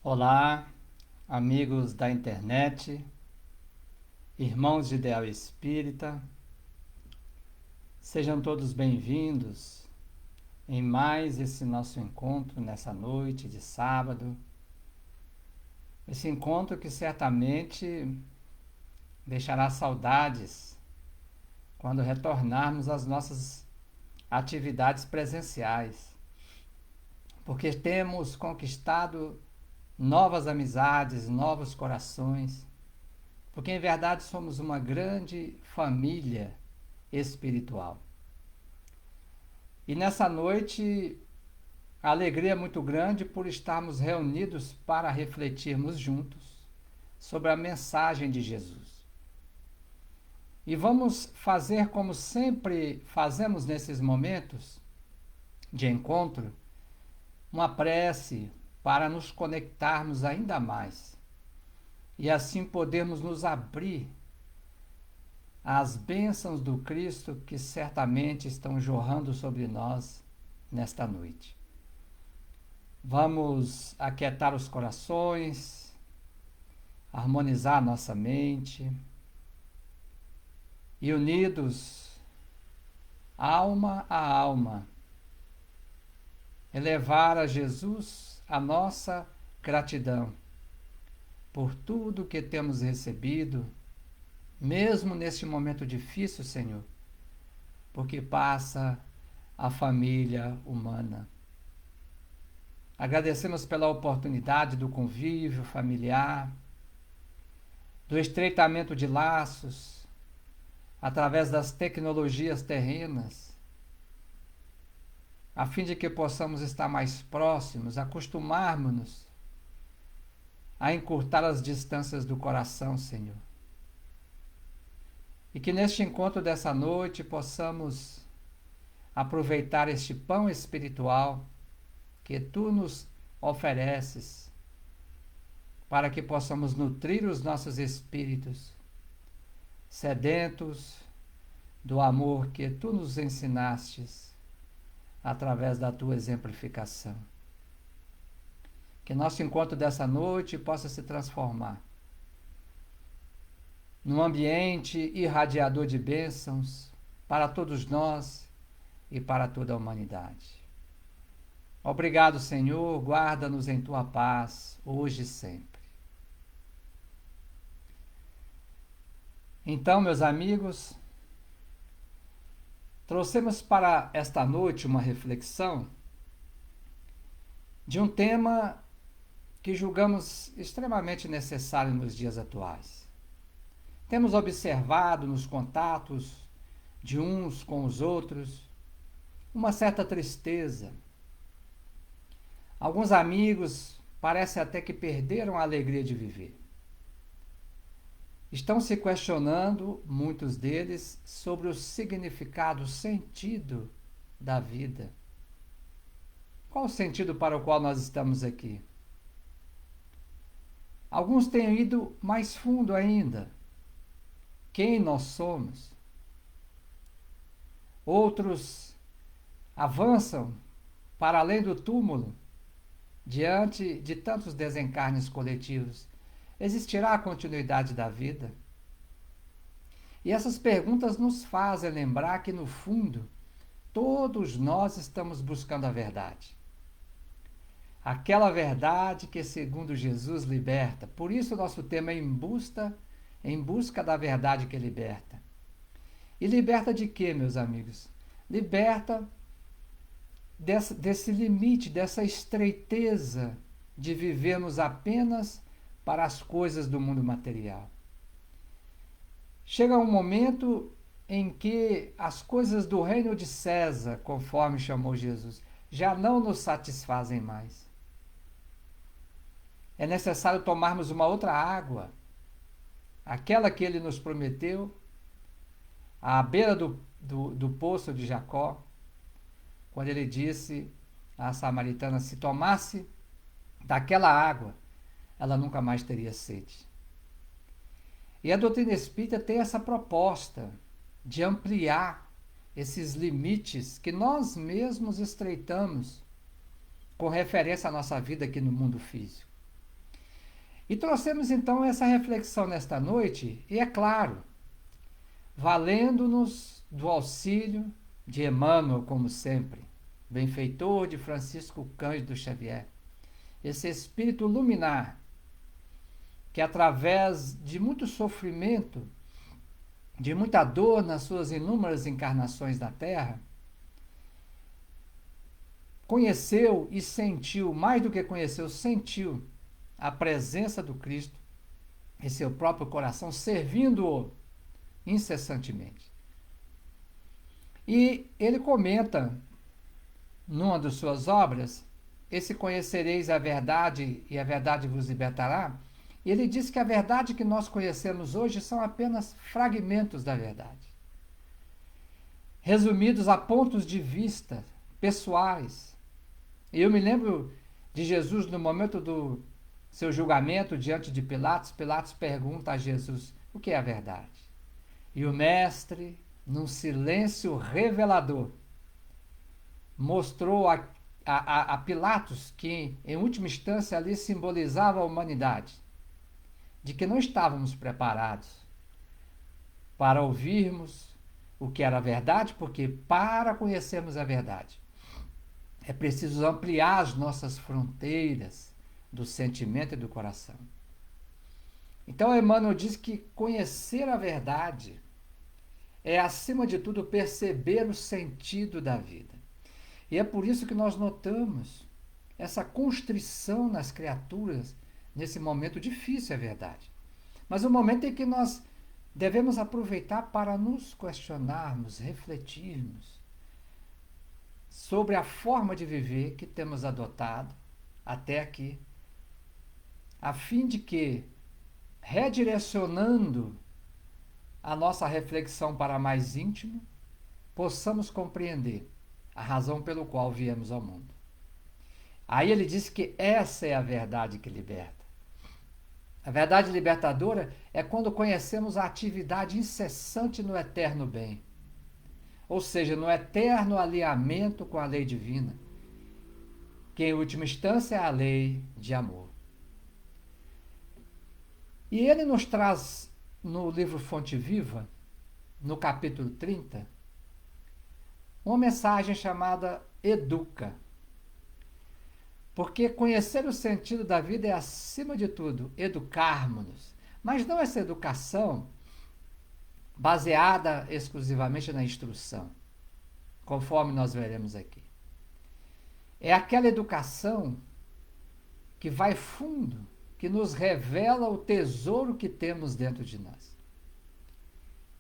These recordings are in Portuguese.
Olá, amigos da internet, irmãos de Ideal Espírita, sejam todos bem-vindos em mais esse nosso encontro nessa noite de sábado. Esse encontro que certamente deixará saudades quando retornarmos às nossas atividades presenciais, porque temos conquistado novas amizades, novos corações, porque em verdade somos uma grande família espiritual. E nessa noite, a alegria é muito grande por estarmos reunidos para refletirmos juntos sobre a mensagem de Jesus. E vamos fazer como sempre fazemos nesses momentos de encontro, uma prece para nos conectarmos ainda mais e assim podermos nos abrir às bênçãos do Cristo que certamente estão jorrando sobre nós nesta noite. Vamos aquietar os corações, harmonizar nossa mente e unidos, alma a alma, elevar a Jesus a nossa gratidão por tudo que temos recebido, mesmo neste momento difícil, Senhor, porque passa a família humana. Agradecemos pela oportunidade do convívio familiar, do estreitamento de laços através das tecnologias terrenas, a fim de que possamos estar mais próximos, acostumarmos-nos a encurtar as distâncias do coração, Senhor. E que neste encontro dessa noite possamos aproveitar este pão espiritual que Tu nos ofereces, para que possamos nutrir os nossos espíritos, sedentos do amor que Tu nos ensinastes através da Tua exemplificação. Que nosso encontro dessa noite possa se transformar num ambiente irradiador de bênçãos para todos nós e para toda a humanidade. Obrigado, Senhor, guarda-nos em Tua paz, hoje e sempre. Então, meus amigos, trouxemos para esta noite uma reflexão de um tema que julgamos extremamente necessário nos dias atuais. Temos observado nos contatos de uns com os outros uma certa tristeza. Alguns amigos parece até que perderam a alegria de viver. Estão se questionando, muitos deles, sobre o significado, o sentido da vida. Qual o sentido para o qual nós estamos aqui? Alguns têm ido mais fundo ainda. Quem nós somos? Outros avançam para além do túmulo, diante de tantos desencarnes coletivos. Existirá a continuidade da vida? E essas perguntas nos fazem lembrar que, no fundo, todos nós estamos buscando a verdade. Aquela verdade que, segundo Jesus, liberta. Por isso, o nosso tema é em busca da verdade que liberta. E liberta de quê, meus amigos? Liberta desse limite, dessa estreiteza de vivermos apenas para as coisas do mundo material. Chega um momento em que as coisas do reino de César, conforme chamou Jesus, já não nos satisfazem mais. É necessário tomarmos uma outra água, aquela que ele nos prometeu, à beira do poço de Jacó, quando ele disse à samaritana, se tomasse daquela água, ela nunca mais teria sede. E a doutrina espírita tem essa proposta de ampliar esses limites que nós mesmos estreitamos com referência à nossa vida aqui no mundo físico. E trouxemos então essa reflexão nesta noite, e é claro, valendo-nos do auxílio de Emmanuel, como sempre, benfeitor de Francisco Cândido Xavier, esse espírito luminar que através de muito sofrimento, de muita dor nas suas inúmeras encarnações na Terra, conheceu e sentiu, mais do que conheceu, sentiu a presença do Cristo em seu próprio coração, servindo-o incessantemente. E ele comenta, numa de suas obras, esse conhecereis a verdade e a verdade vos libertará, e ele diz que a verdade que nós conhecemos hoje são apenas fragmentos da verdade, resumidos a pontos de vista pessoais. E eu me lembro de Jesus no momento do seu julgamento diante de Pilatos. Pilatos pergunta a Jesus: o que é a verdade? E o mestre, num silêncio revelador, mostrou a Pilatos que, em última instância, ali simbolizava a humanidade, de que não estávamos preparados para ouvirmos o que era a verdade, porque para conhecermos a verdade é preciso ampliar as nossas fronteiras do sentimento e do coração. Então, Emmanuel diz que conhecer a verdade é, acima de tudo, perceber o sentido da vida. E é por isso que nós notamos essa constrição nas criaturas nesse momento difícil, é verdade. Mas o momento em que nós devemos aproveitar para nos questionarmos, refletirmos sobre a forma de viver que temos adotado até aqui, a fim de que, redirecionando a nossa reflexão para mais íntimo, possamos compreender a razão pelo qual viemos ao mundo. Aí ele diz que essa é a verdade que liberta. A verdade libertadora é quando conhecemos a atividade incessante no eterno bem, ou seja, no eterno alinhamento com a lei divina, que em última instância é a lei de amor. E ele nos traz no livro Fonte Viva, no capítulo 30, uma mensagem chamada Educa. Porque conhecer o sentido da vida é, acima de tudo, educarmos-nos. Mas não essa educação baseada exclusivamente na instrução, conforme nós veremos aqui. É aquela educação que vai fundo, que nos revela o tesouro que temos dentro de nós.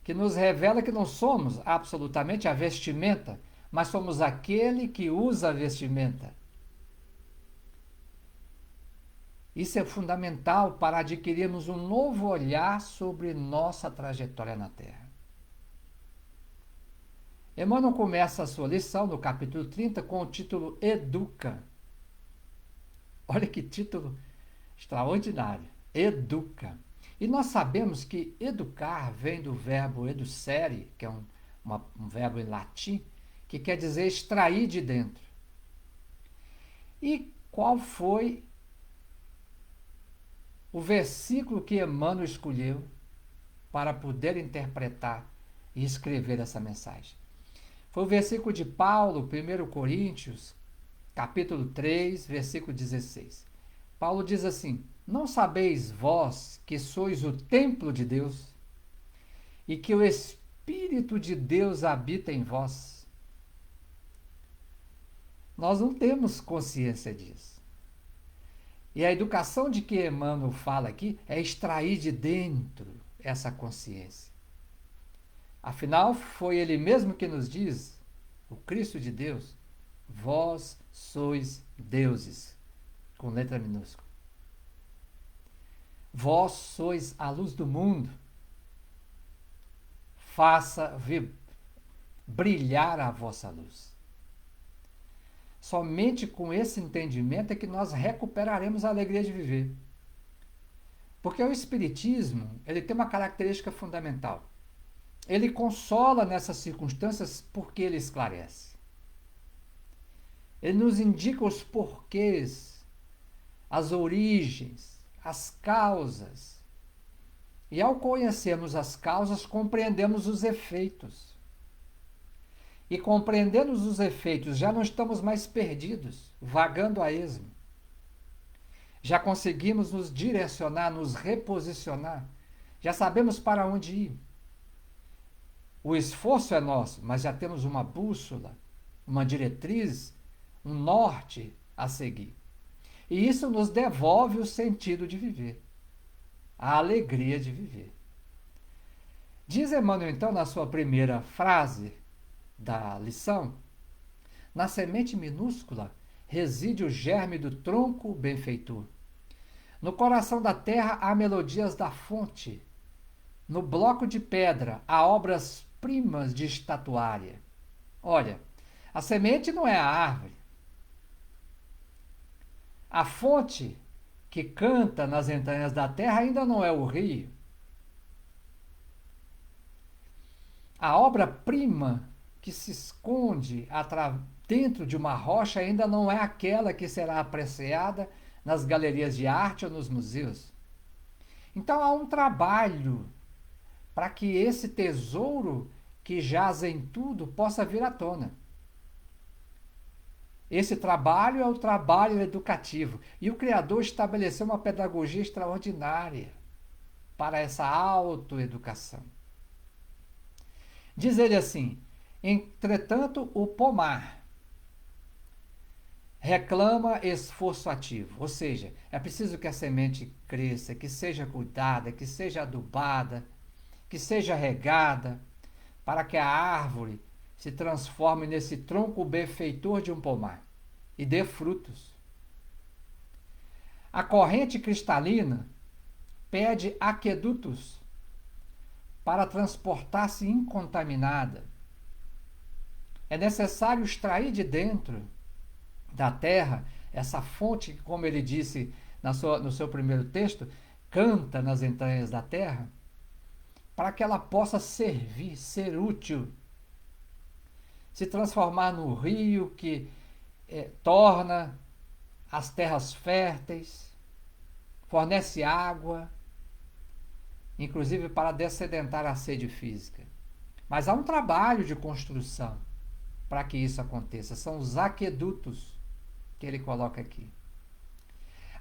Que nos revela que não somos absolutamente a vestimenta, mas somos aquele que usa a vestimenta. Isso é fundamental para adquirirmos um novo olhar sobre nossa trajetória na Terra. Emmanuel começa a sua lição no capítulo 30 com o título Educa. Olha que título extraordinário. Educa. E nós sabemos que educar vem do verbo educere, que é um verbo em latim, que quer dizer extrair de dentro. E qual foi o versículo que Emmanuel escolheu para poder interpretar e escrever essa mensagem? Foi o versículo de Paulo, 1 Coríntios, capítulo 3, versículo 16. Paulo diz assim: não sabeis vós que sois o templo de Deus e que o Espírito de Deus habita em vós? Nós não temos consciência disso. E a educação de que Emmanuel fala aqui é extrair de dentro essa consciência. Afinal, foi ele mesmo que nos diz, o Cristo de Deus: vós sois deuses, com letra minúscula. Vós sois a luz do mundo. Faça brilhar a vossa luz. Somente com esse entendimento é que nós recuperaremos a alegria de viver. Porque o Espiritismo, ele tem uma característica fundamental. Ele consola nessas circunstâncias porque ele esclarece. Ele nos indica os porquês, as origens, as causas. E ao conhecermos as causas, compreendemos os efeitos. E compreendendo os efeitos, já não estamos mais perdidos, vagando a esmo. Já conseguimos nos direcionar, nos reposicionar. Já sabemos para onde ir. O esforço é nosso, mas já temos uma bússola, uma diretriz, um norte a seguir. E isso nos devolve o sentido de viver, a alegria de viver. Diz Emmanuel, então, na sua primeira frase da lição, na semente minúscula reside o germe do tronco benfeitor. No coração da terra há melodias da fonte. No bloco de pedra há obras-primas de estatuária. Olha, a semente não é a árvore. A fonte que canta nas entranhas da terra ainda não é o rio. A obra-prima que se esconde dentro de uma rocha ainda não é aquela que será apreciada nas galerias de arte ou nos museus. Então há um trabalho para que esse tesouro que jaz em tudo possa vir à tona. Esse trabalho é o trabalho educativo. E o Criador estabeleceu uma pedagogia extraordinária para essa autoeducação. Diz ele assim: entretanto, o pomar reclama esforço ativo, ou seja, é preciso que a semente cresça, que seja cuidada, que seja adubada, que seja regada, para que a árvore se transforme nesse tronco benfeitor de um pomar e dê frutos. A corrente cristalina pede aquedutos para transportar-se incontaminada. É necessário extrair de dentro da terra essa fonte que, como ele disse no seu primeiro texto, canta nas entranhas da terra, para que ela possa servir, ser útil, se transformar no rio que torna as terras férteis, fornece água, inclusive para dessedentar a sede física. Mas há um trabalho de construção para que isso aconteça. São os aquedutos que ele coloca aqui.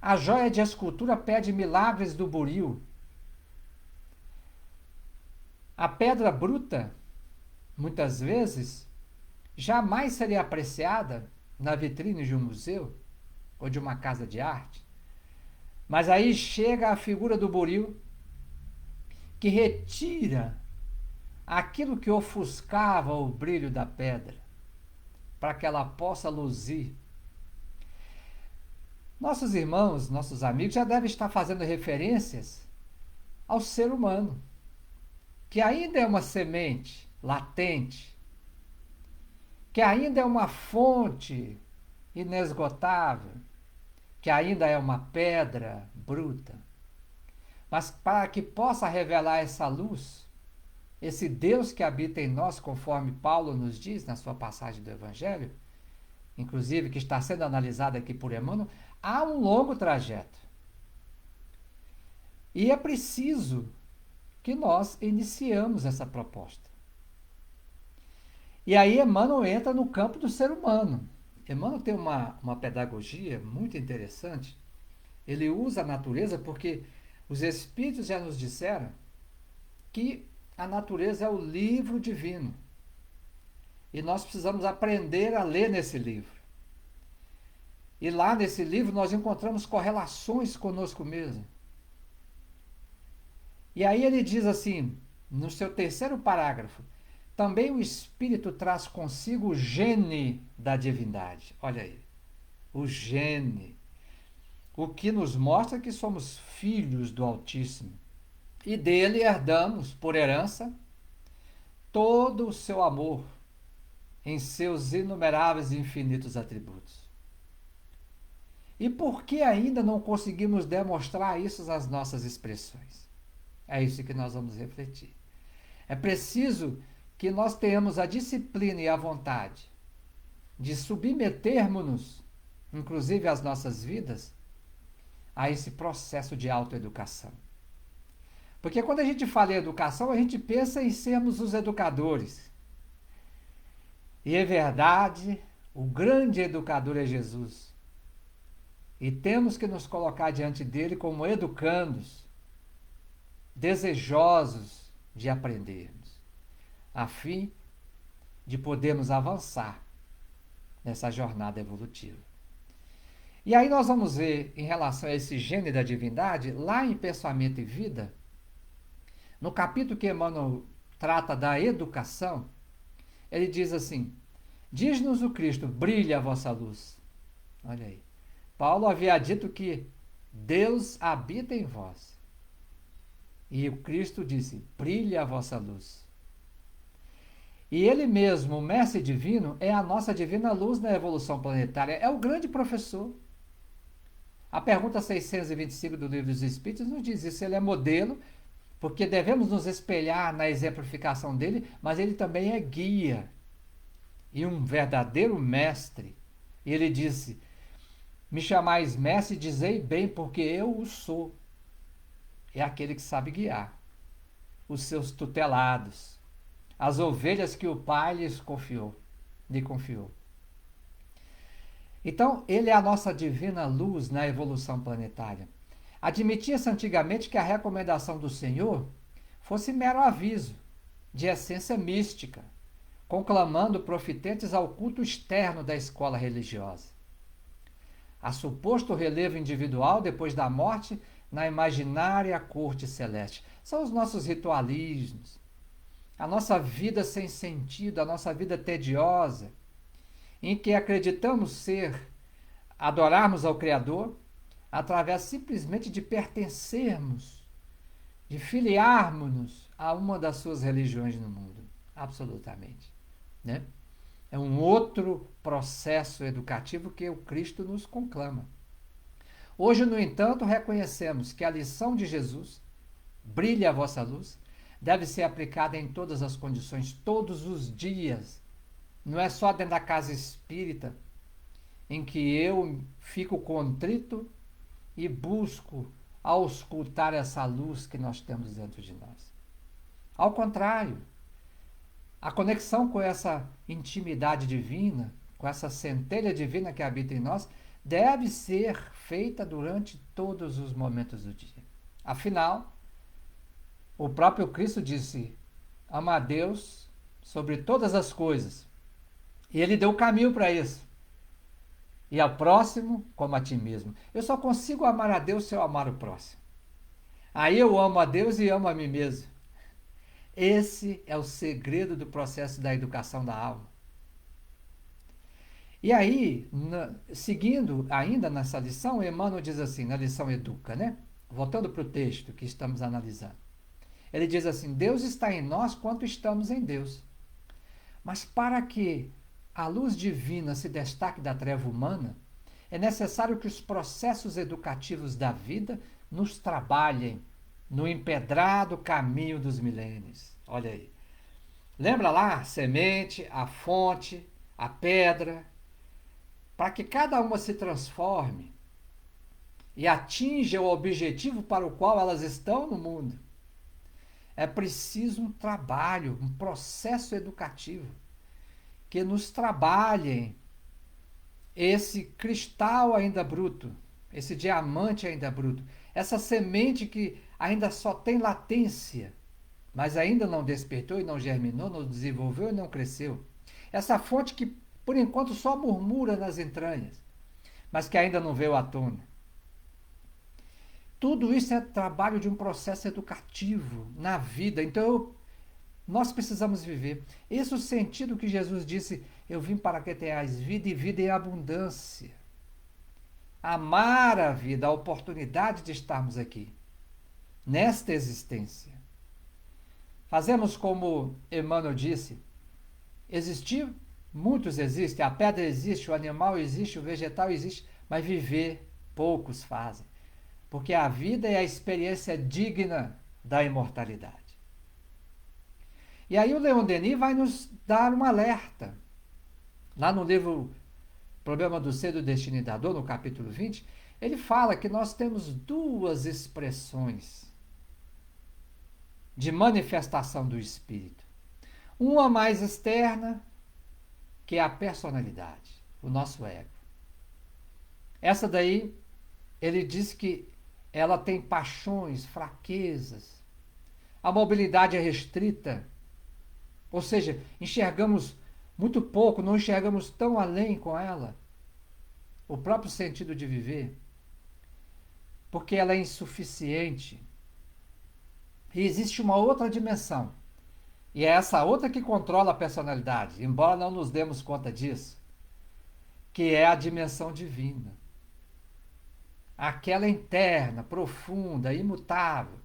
A joia de escultura pede milagres do buril. A pedra bruta, muitas vezes, jamais seria apreciada na vitrine de um museu ou de uma casa de arte. Mas aí chega a figura do buril, que retira aquilo que ofuscava o brilho da pedra, para que ela possa luzir. Nossos irmãos, nossos amigos já devem estar fazendo referências ao ser humano, que ainda é uma semente latente, que ainda é uma fonte inesgotável, que ainda é uma pedra bruta. Mas para que possa revelar essa luz, esse Deus que habita em nós, conforme Paulo nos diz na sua passagem do Evangelho, inclusive que está sendo analisada aqui por Emmanuel, há um longo trajeto. E é preciso que nós iniciamos essa proposta. E aí Emmanuel entra no campo do ser humano. Emmanuel tem uma pedagogia muito interessante. Ele usa a natureza porque os Espíritos já nos disseram que a natureza é o livro divino. E nós precisamos aprender a ler nesse livro. E lá nesse livro nós encontramos correlações conosco mesmo. E aí ele diz assim, no seu terceiro parágrafo, também o Espírito traz consigo o gene da divindade. Olha aí, o gene. O que nos mostra que somos filhos do Altíssimo. E dele herdamos, por herança, todo o seu amor em seus inumeráveis e infinitos atributos. E por que ainda não conseguimos demonstrar isso nas nossas expressões? É isso que nós vamos refletir. É preciso que nós tenhamos a disciplina e a vontade de submetermos-nos, inclusive as nossas vidas, a esse processo de autoeducação. Porque quando a gente fala em educação, a gente pensa em sermos os educadores. E é verdade, o grande educador é Jesus. E temos que nos colocar diante dele como educandos, desejosos de aprendermos, a fim de podermos avançar nessa jornada evolutiva. E aí nós vamos ver, em relação a esse gene da divindade, lá em Pensamento e Vida, no capítulo que Emmanuel trata da educação, ele diz assim: diz-nos o Cristo, brilha a vossa luz. Olha aí. Paulo havia dito que Deus habita em vós. E o Cristo disse, brilha a vossa luz. E ele mesmo, o mestre divino, é a nossa divina luz na evolução planetária. É o grande professor. A pergunta 625 do Livro dos Espíritos nos diz isso. Ele é modelo, porque devemos nos espelhar na exemplificação dele, mas ele também é guia e um verdadeiro mestre. E ele disse, me chamais mestre, dizei bem, porque eu o sou. É aquele que sabe guiar os seus tutelados, as ovelhas que o Pai lhe confiou. Então, ele é a nossa divina luz na evolução planetária. Admitia-se antigamente que a recomendação do Senhor fosse mero aviso, de essência mística, conclamando profitentes ao culto externo da escola religiosa. A suposto relevo individual depois da morte na imaginária corte celeste. São os nossos ritualismos, a nossa vida sem sentido, a nossa vida tediosa, em que acreditamos adorarmos ao Criador, através simplesmente de pertencermos, de filiarmos-nos a uma das suas religiões no mundo. Absolutamente. Né? É um outro processo educativo que o Cristo nos conclama. Hoje, no entanto, reconhecemos que a lição de Jesus, brilha a vossa luz, deve ser aplicada em todas as condições, todos os dias. Não é só dentro da casa espírita, em que eu fico contrito e busco auscultar essa luz que nós temos dentro de nós. Ao contrário, a conexão com essa intimidade divina, com essa centelha divina que habita em nós, deve ser feita durante todos os momentos do dia. Afinal, o próprio Cristo disse, ama a Deus sobre todas as coisas. E ele deu o caminho para isso. E ao próximo como a ti mesmo. Eu só consigo amar a Deus se eu amar o próximo. Aí eu amo a Deus e amo a mim mesmo. Esse é o segredo do processo da educação da alma. E aí, seguindo ainda nessa lição, Emmanuel diz assim, na lição Educa, né? Voltando para o texto que estamos analisando. Ele diz assim, Deus está em nós quanto estamos em Deus. Mas para que a luz divina se destaque da treva humana, é necessário que os processos educativos da vida nos trabalhem no empedrado caminho dos milênios. Olha aí. Lembra lá a semente, a fonte, a pedra, para que cada uma se transforme e atinja o objetivo para o qual elas estão no mundo. É preciso um trabalho, um processo educativo que nos trabalhem esse cristal ainda bruto, esse diamante ainda bruto, essa semente que ainda só tem latência, mas ainda não despertou e não germinou, não desenvolveu e não cresceu. Essa fonte que, por enquanto, só murmura nas entranhas, mas que ainda não veio à tona. Tudo isso é trabalho de um processo educativo na vida. Então, nós precisamos viver. Esse é o sentido que Jesus disse, eu vim para que tenhais vida e vida em abundância. Amar a vida, a oportunidade de estarmos aqui, nesta existência. Fazemos como Emmanuel disse, existir, muitos existem, a pedra existe, o animal existe, o vegetal existe, mas viver poucos fazem. Porque a vida é a experiência digna da imortalidade. E aí o Leon Denis vai nos dar um alerta. Lá no livro Problema do Ser, do Destino e da Dor, no capítulo 20, ele fala que nós temos duas expressões de manifestação do espírito. Uma mais externa, que é a personalidade, o nosso ego. Essa daí, ele diz que ela tem paixões, fraquezas, a mobilidade é restrita, ou seja, enxergamos muito pouco, não enxergamos tão além com ela, o próprio sentido de viver, porque ela é insuficiente. E existe uma outra dimensão, e é essa outra que controla a personalidade, embora não nos demos conta disso, que é a dimensão divina. Aquela interna, profunda, imutável.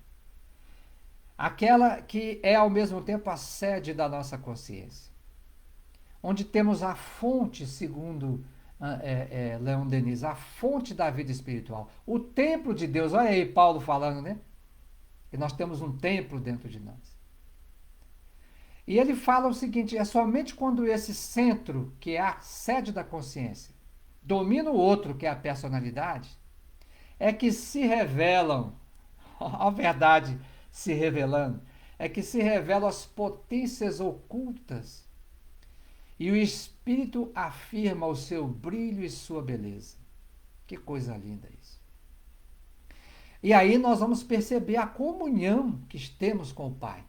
Aquela que é ao mesmo tempo a sede da nossa consciência. Onde temos a fonte, segundo Leon Denis, a fonte da vida espiritual. O templo de Deus, olha aí Paulo falando, né? Que nós temos um templo dentro de nós. E ele fala o seguinte, é somente quando esse centro, que é a sede da consciência, domina o outro, que é a personalidade, é que se revelam, a verdade se revelando, é que se revelam as potências ocultas e o espírito afirma o seu brilho e sua beleza. Que coisa linda isso. E aí nós vamos perceber a comunhão que temos com o Pai.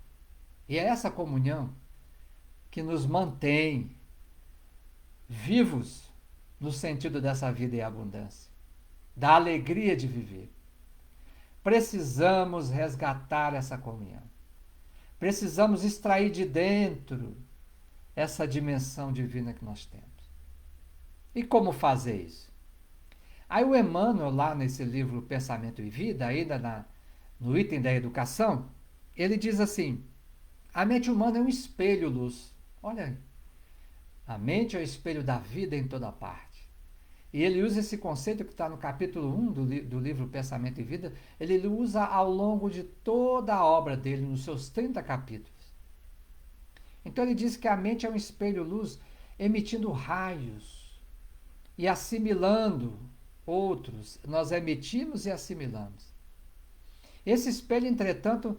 E é essa comunhão que nos mantém vivos no sentido dessa vida em abundância, da alegria de viver. Precisamos resgatar essa comunhão. Precisamos extrair de dentro essa dimensão divina que nós temos. E como fazer isso? Aí o Emmanuel, lá nesse livro Pensamento e Vida, ainda no item da educação, ele diz assim, a mente humana é um espelho luz. Olha aí. A mente é o espelho da vida em toda parte. E ele usa esse conceito que está no capítulo 1 do livro Pensamento e Vida, ele usa ao longo de toda a obra dele, nos seus 30 capítulos. Então ele diz que a mente é um espelho-luz emitindo raios e assimilando outros. Nós emitimos e assimilamos. Esse espelho, entretanto,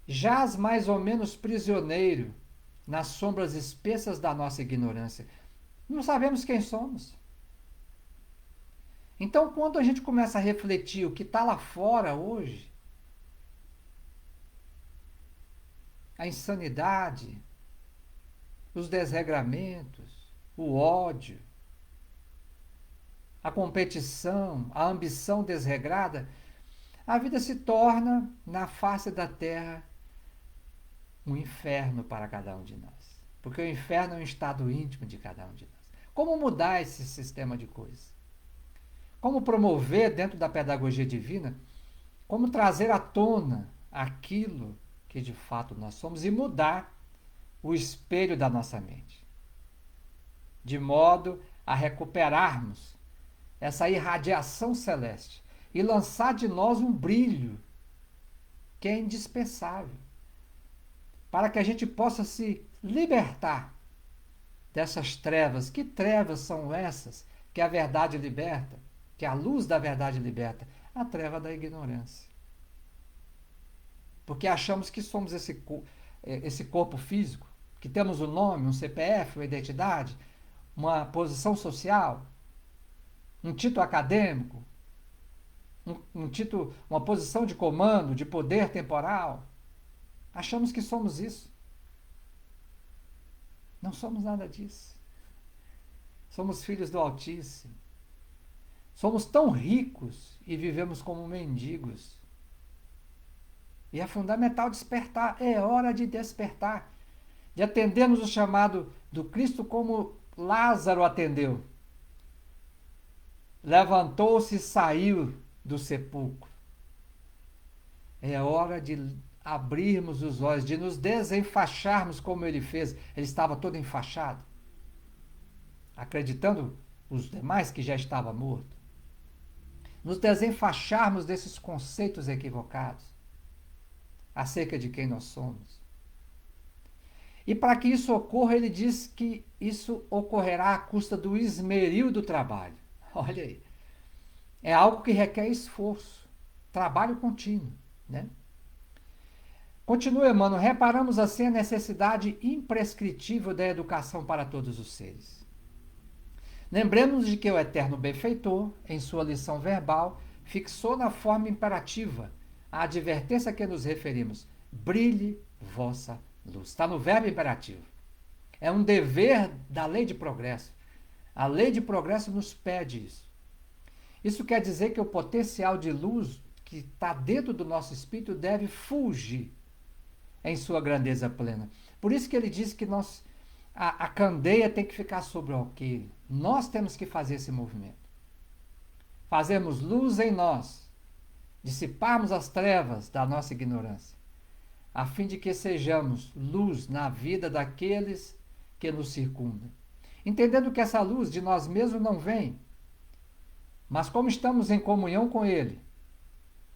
jaz mais ou menos prisioneiro nas sombras espessas da nossa ignorância. Não sabemos quem somos. Então, quando a gente começa a refletir o que está lá fora hoje, a insanidade, os desregramentos, o ódio, a competição, a ambição desregrada, a vida se torna, na face da terra, um inferno para cada um de nós. Porque o inferno é um estado íntimo de cada um de nós. Como mudar esse sistema de coisas? Como promover dentro da pedagogia divina, como trazer à tona aquilo que de fato nós somos e mudar o espelho da nossa mente, de modo a recuperarmos essa irradiação celeste e lançar de nós um brilho que é indispensável para que a gente possa se libertar dessas trevas. Que trevas são essas que a verdade liberta? Que a luz da verdade liberta? A treva da ignorância. Porque achamos que somos esse corpo físico, que temos um nome, um CPF, uma identidade, uma posição social, um título acadêmico, um título, uma posição de comando, de poder temporal. Achamos que somos isso. Não somos nada disso. Somos filhos do Altíssimo. Somos tão ricos e vivemos como mendigos. E é fundamental despertar. É hora de despertar. De atendermos o chamado do Cristo como Lázaro atendeu. Levantou-se e saiu do sepulcro. É hora de abrirmos os olhos, de nos desenfaixarmos como ele fez. Ele estava todo enfaixado, acreditando os demais que já estava morto. Nos desenfaixarmos desses conceitos equivocados acerca de quem nós somos. E para que isso ocorra, ele diz que isso ocorrerá à custa do esmeril do trabalho. Olha aí. É algo que requer esforço, trabalho contínuo, né? Continua Emmanuel, reparamos assim a necessidade imprescritível da educação para todos os seres. Lembremos de que o eterno benfeitor, em sua lição verbal, fixou na forma imperativa a advertência a que nos referimos: brilhe vossa luz. Está no verbo imperativo. É um dever da lei de progresso. A lei de progresso nos pede isso. Isso quer dizer que o potencial de luz que está dentro do nosso espírito deve fulgir em sua grandeza plena. Por isso que ele diz que a candeia tem que ficar sobre o alqueire. Nós temos que fazer esse movimento. Fazermos luz em nós, dissiparmos as trevas da nossa ignorância, a fim de que sejamos luz na vida daqueles que nos circundam. Entendendo que essa luz de nós mesmos não vem, mas como estamos em comunhão com Ele,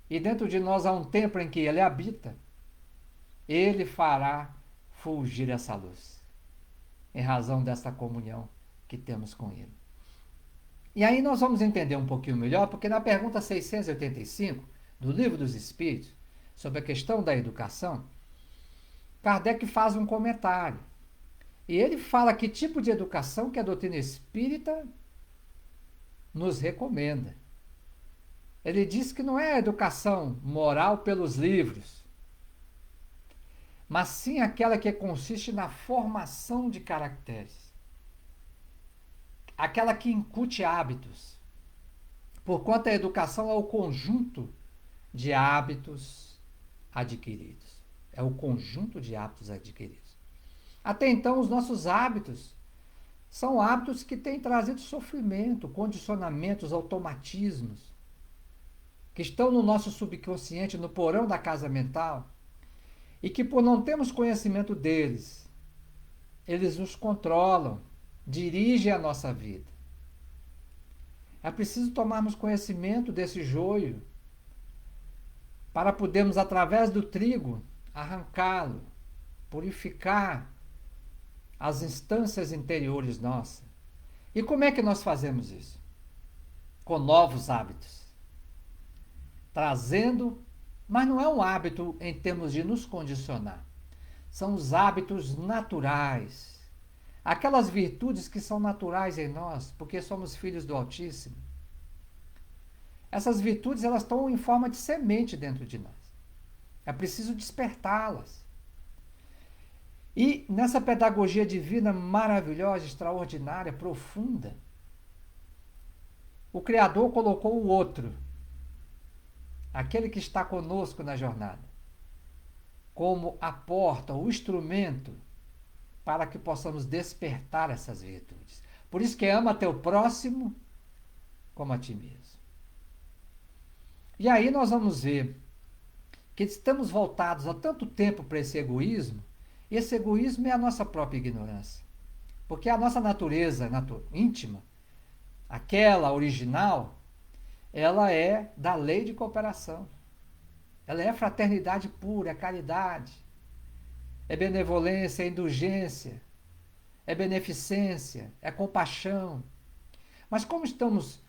e dentro de nós há um templo em que Ele habita, Ele fará fulgir essa luz, em razão dessa comunhão que temos com Ele. E aí nós vamos entender um pouquinho melhor, porque na pergunta 685 do Livro dos Espíritos, sobre a questão da educação, Kardec faz um comentário. E ele fala que tipo de educação que a doutrina espírita nos recomenda. Ele diz que não é a educação moral pelos livros, mas sim aquela que consiste na formação de caracteres. Aquela que incute hábitos. Porquanto a educação é o conjunto de hábitos adquiridos. É o conjunto de hábitos adquiridos. Até então, os nossos hábitos são hábitos que têm trazido sofrimento, condicionamentos, automatismos, que estão no nosso subconsciente, no porão da casa mental, e que, por não termos conhecimento deles, eles nos controlam, dirigem a nossa vida. É preciso tomarmos conhecimento desse joio para podermos, através do trigo, arrancá-lo, purificar as instâncias interiores nossas. E como é que nós fazemos isso? Com novos hábitos. Trazendo, mas não é um hábito em termos de nos condicionar. São os hábitos naturais. Aquelas virtudes que são naturais em nós, porque somos filhos do Altíssimo. Essas virtudes, elas estão em forma de semente dentro de nós. É preciso despertá-las. E nessa pedagogia divina maravilhosa, extraordinária, profunda, o Criador colocou o outro, aquele que está conosco na jornada, como a porta, o instrumento para que possamos despertar essas virtudes. Por isso que ama teu próximo como a ti mesmo. E aí nós vamos ver que estamos voltados há tanto tempo para esse egoísmo. E esse egoísmo é a nossa própria ignorância. Porque a nossa natureza íntima, aquela original, ela é da lei de cooperação. Ela é fraternidade pura, é caridade, é benevolência, é indulgência, é beneficência, é compaixão. Mas como estamos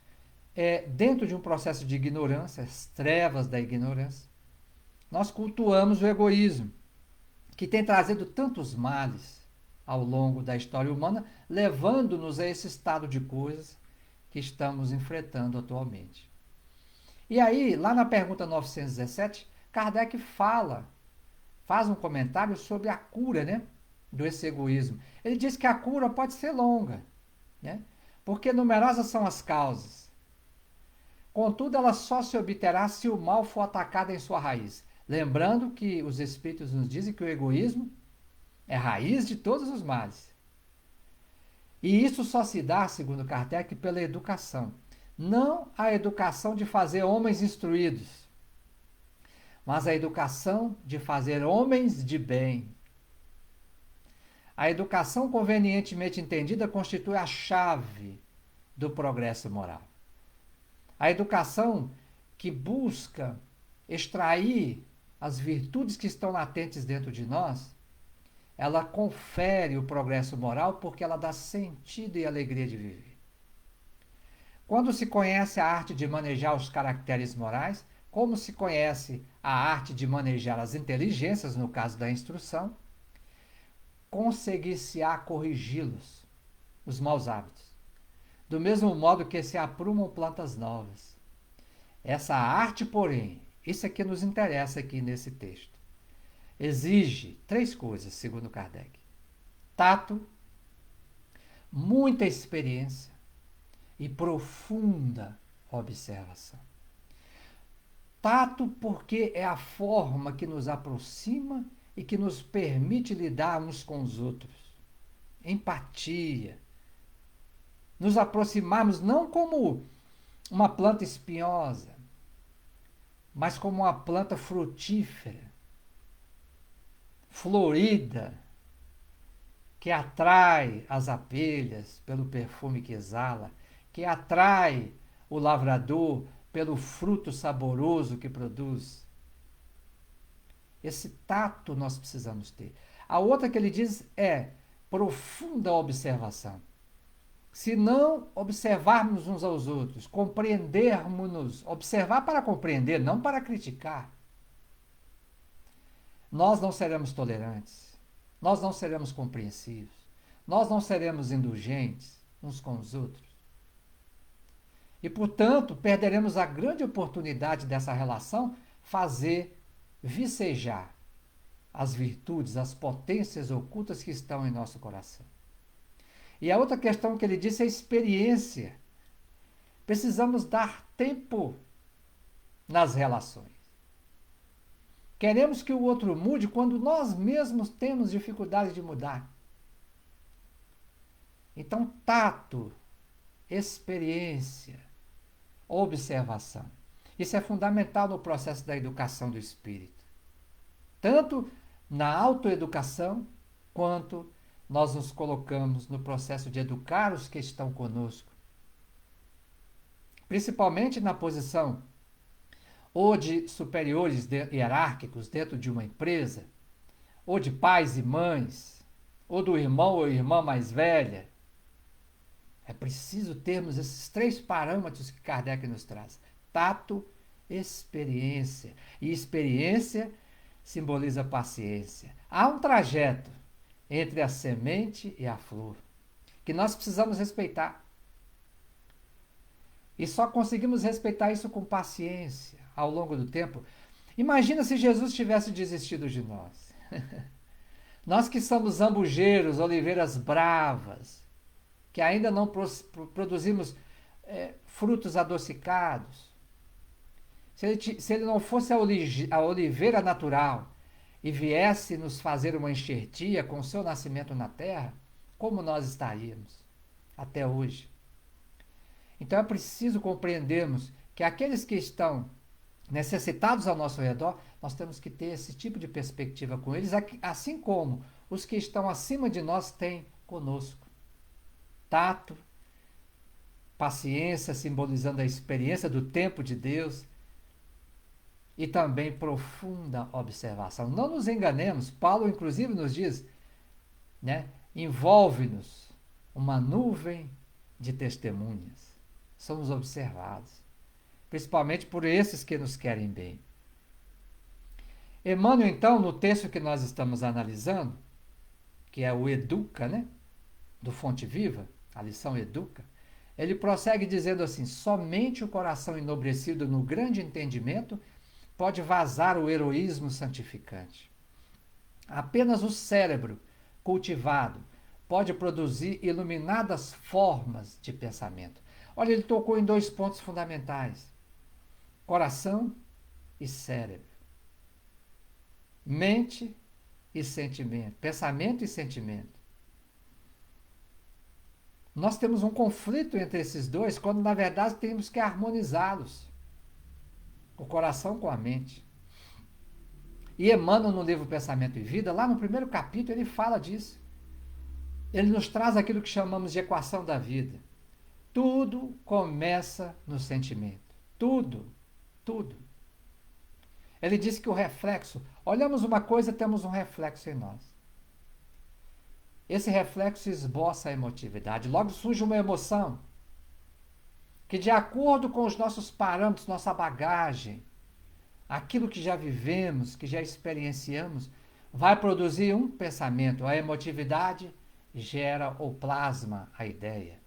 dentro de um processo de ignorância, as trevas da ignorância, nós cultuamos o egoísmo, que tem trazido tantos males ao longo da história humana, levando-nos a esse estado de coisas que estamos enfrentando atualmente. E aí, lá na pergunta 917, Kardec faz um comentário sobre a cura, né, desse egoísmo. Ele diz que a cura pode ser longa, né, porque numerosas são as causas. Contudo, ela só se obterá se o mal for atacado em sua raiz. Lembrando que os Espíritos nos dizem que o egoísmo é a raiz de todos os males. E isso só se dá, segundo Kardec, pela educação. Não a educação de fazer homens instruídos, mas a educação de fazer homens de bem. A educação convenientemente entendida constitui a chave do progresso moral. A educação que busca extrair as virtudes que estão latentes dentro de nós, ela confere o progresso moral porque ela dá sentido e alegria de viver. Quando se conhece a arte de manejar os caracteres morais, como se conhece a arte de manejar as inteligências, no caso da instrução, conseguir-se-á corrigi-los, os maus hábitos, do mesmo modo que se aprumam plantas novas. Essa arte, porém, isso é que nos interessa aqui nesse texto, exige 3 coisas, segundo Kardec: tato, muita experiência e profunda observação. Tato, porque é a forma que nos aproxima e que nos permite lidar uns com os outros. Empatia. Nos aproximarmos não como uma planta espinhosa, mas como uma planta frutífera, florida, que atrai as abelhas pelo perfume que exala, que atrai o lavrador pelo fruto saboroso que produz. Esse tato nós precisamos ter. A outra que ele diz é profunda observação. Se não observarmos uns aos outros, compreendermos-nos, observar para compreender, não para criticar, nós não seremos tolerantes, nós não seremos compreensivos, nós não seremos indulgentes uns com os outros. E, portanto, perderemos a grande oportunidade dessa relação fazer vicejar as virtudes, as potências ocultas que estão em nosso coração. E a outra questão que ele disse é experiência. Precisamos dar tempo nas relações. Queremos que o outro mude quando nós mesmos temos dificuldade de mudar. Então, tato, experiência, observação. Isso é fundamental no processo da educação do espírito. Tanto na autoeducação, quanto nós nos colocamos no processo de educar os que estão conosco. Principalmente na posição ou de superiores hierárquicos dentro de uma empresa, ou de pais e mães, ou do irmão ou irmã mais velha. É preciso termos esses 3 parâmetros que Kardec nos traz: tato, experiência. E experiência simboliza paciência. Há um trajeto entre a semente e a flor que nós precisamos respeitar. E só conseguimos respeitar isso com paciência ao longo do tempo. Imagina se Jesus tivesse desistido de nós. Nós que somos zambujeiros, oliveiras bravas, que ainda não produzimos frutos adocicados. Se ele não fosse a oliveira natural e viesse nos fazer uma enxertia com o seu nascimento na terra, como nós estaríamos até hoje? Então é preciso compreendermos que aqueles que estão necessitados ao nosso redor, nós temos que ter esse tipo de perspectiva com eles, assim como os que estão acima de nós têm conosco. Tato, paciência, simbolizando a experiência do tempo de Deus, e também profunda observação. Não nos enganemos, Paulo inclusive nos diz, envolve-nos uma nuvem de testemunhas. Somos observados, principalmente por esses que nos querem bem. Emmanuel, então, no texto que nós estamos analisando, que é o Educa, do Fonte Viva, a lição Educa, ele prossegue dizendo assim: somente o coração enobrecido no grande entendimento pode vazar o heroísmo santificante. Apenas o cérebro cultivado pode produzir iluminadas formas de pensamento. Olha, ele tocou em 2 pontos fundamentais: coração e cérebro. Mente e sentimento. Pensamento e sentimento. Nós temos um conflito entre esses dois, quando na verdade temos que harmonizá-los. O coração com a mente. E Emmanuel, no livro Pensamento e Vida, lá no primeiro capítulo, ele fala disso. Ele nos traz aquilo que chamamos de equação da vida. Tudo começa no sentimento. Tudo. Ele diz que o reflexo, olhamos uma coisa, temos um reflexo em nós. Esse reflexo esboça a emotividade. Logo surge uma emoção. que de acordo com os nossos parâmetros, nossa bagagem, aquilo que já vivemos, que já experienciamos, vai produzir um pensamento. A emotividade gera ou plasma a ideia.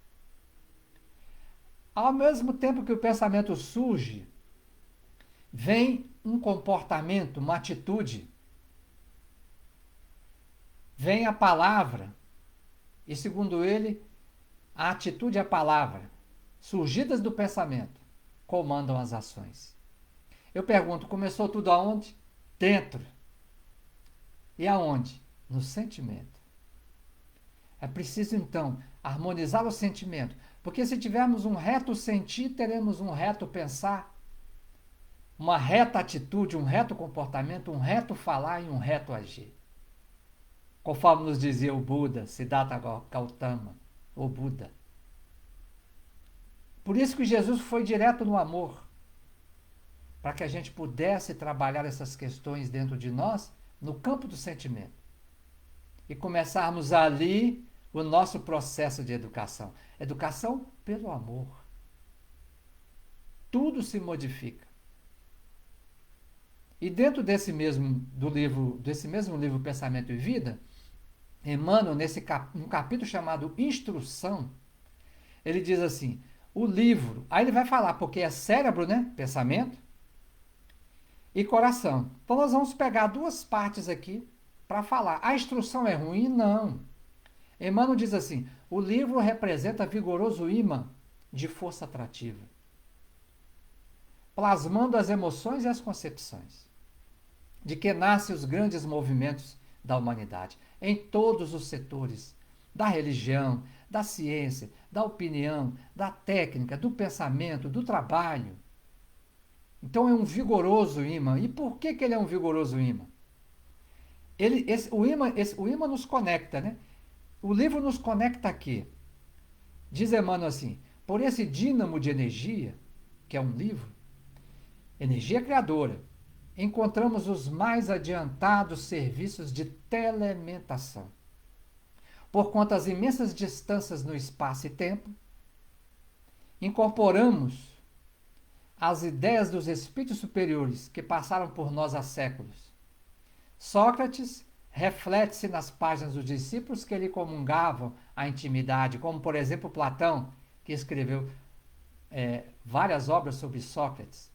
Ao mesmo tempo que o pensamento surge, vem um comportamento, uma atitude, vem a palavra, e segundo ele, a atitude e a palavra, surgidas do pensamento, comandam as ações. Eu pergunto, começou tudo aonde? Dentro. E aonde? No sentimento. É preciso, então, harmonizar o sentimento, porque se tivermos um reto sentir, teremos um reto pensar, uma reta atitude, um reto comportamento, um reto falar e um reto agir. Conforme nos dizia o Buda, Siddhartha Gautama, o Buda. Por isso que Jesus foi direto no amor, para que a gente pudesse trabalhar essas questões dentro de nós, no campo do sentimento. E começarmos ali o nosso processo de educação. Educação pelo amor. Tudo se modifica. E dentro desse mesmo livro Pensamento e Vida, Emmanuel, um capítulo chamado Instrução, ele diz assim, o livro, aí ele vai falar, porque é cérebro, né? Pensamento, e coração. Então nós vamos pegar duas partes aqui para falar. A instrução é ruim? Não. Emmanuel diz assim, o livro representa vigoroso imã de força atrativa, plasmando as emoções e as concepções, de que nascem os grandes movimentos da humanidade, em todos os setores, da religião, da ciência, da opinião, da técnica, do pensamento, do trabalho. Então é um vigoroso imã. E por que ele é um vigoroso imã? O imã nos conecta, né? O livro nos conecta aqui. Diz Emmanuel assim, por esse dínamo de energia, que é um livro, energia criadora, encontramos os mais adiantados serviços de telementação. Por conta das imensas distâncias no espaço e tempo, incorporamos as ideias dos espíritos superiores que passaram por nós há séculos. Sócrates reflete-se nas páginas dos discípulos que lhe comungavam a intimidade, como, por exemplo, Platão, que escreveu várias obras sobre Sócrates.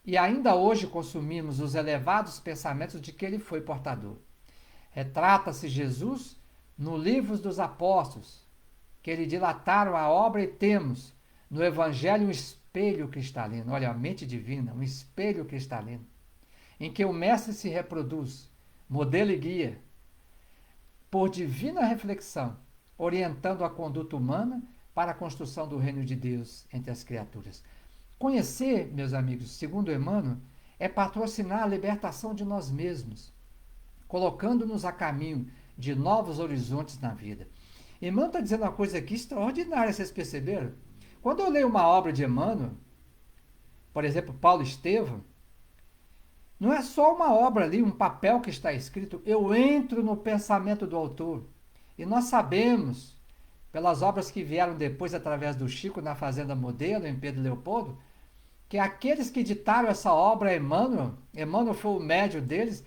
E ainda hoje consumimos os elevados pensamentos de que ele foi portador. Retrata-se Jesus no Livro dos Apóstolos, que lhe dilataram a obra, e temos no Evangelho um espelho cristalino, olha, a mente divina, um espelho cristalino, em que o Mestre se reproduz, modelo e guia, por divina reflexão, orientando a conduta humana para a construção do reino de Deus entre as criaturas. Conhecer, meus amigos, segundo Emmanuel, é patrocinar a libertação de nós mesmos, colocando-nos a caminho de novos horizontes na vida. Emmanuel está dizendo uma coisa aqui extraordinária, vocês perceberam? Quando eu leio uma obra de Emmanuel, por exemplo, Paulo Estevam, não é só uma obra ali, um papel que está escrito, eu entro no pensamento do autor. E nós sabemos, pelas obras que vieram depois através do Chico na Fazenda Modelo, em Pedro Leopoldo, que aqueles que ditaram essa obra a Emmanuel foi o médium deles,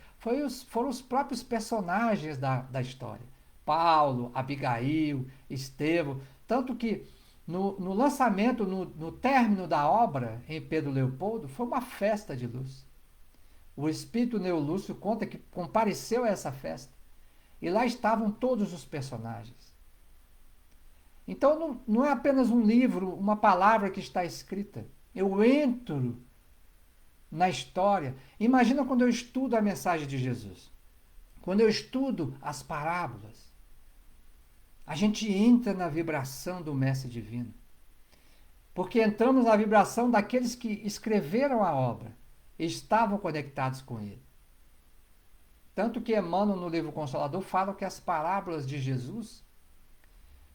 foram os próprios personagens da história. Paulo, Abigail, Estevão, tanto que no lançamento, no término da obra em Pedro Leopoldo, foi uma festa de luz. O espírito Neolúcio conta que compareceu a essa festa. E lá estavam todos os personagens. Então não é apenas um livro, uma palavra que está escrita. Eu entro na história. Imagina quando eu estudo a mensagem de Jesus. Quando eu estudo as parábolas. A gente entra na vibração do Mestre Divino. Porque entramos na vibração daqueles que escreveram a obra. Estavam conectados com ele. Tanto que Emmanuel, no livro Consolador, fala que as parábolas de Jesus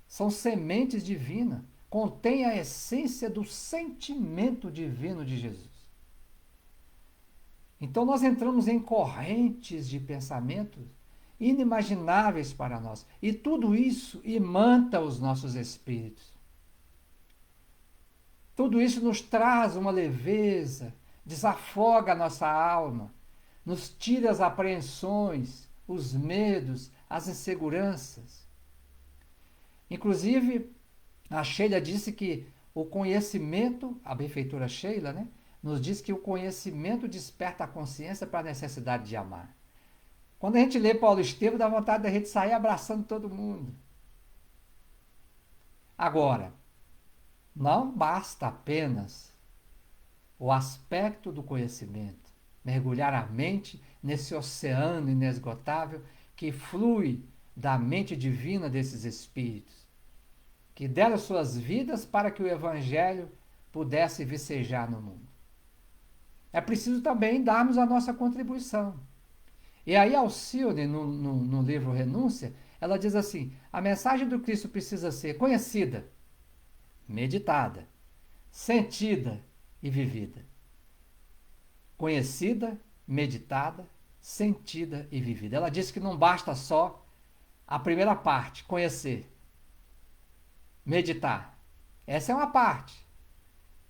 são sementes divinas, contêm a essência do sentimento divino de Jesus. Então nós entramos em correntes de pensamento inimagináveis para nós. E tudo isso imanta os nossos espíritos. Tudo isso nos traz uma leveza, desafoga a nossa alma, nos tira as apreensões, os medos, as inseguranças. Inclusive, a Sheila disse que o conhecimento, a benfeitora Sheila, né, nos diz que o conhecimento desperta a consciência para a necessidade de amar. Quando a gente lê Paulo Estevam, dá vontade da gente sair abraçando todo mundo. Agora, não basta apenas o aspecto do conhecimento, mergulhar a mente nesse oceano inesgotável que flui da mente divina desses espíritos, que deram suas vidas para que o Evangelho pudesse vicejar no mundo. É preciso também darmos a nossa contribuição. E aí Alcione, no livro Renúncia, ela diz assim, a mensagem do Cristo precisa ser conhecida, meditada, sentida e vivida. Conhecida, meditada, sentida e vivida. Ela diz que não basta só a primeira parte, conhecer, meditar. Essa é uma parte.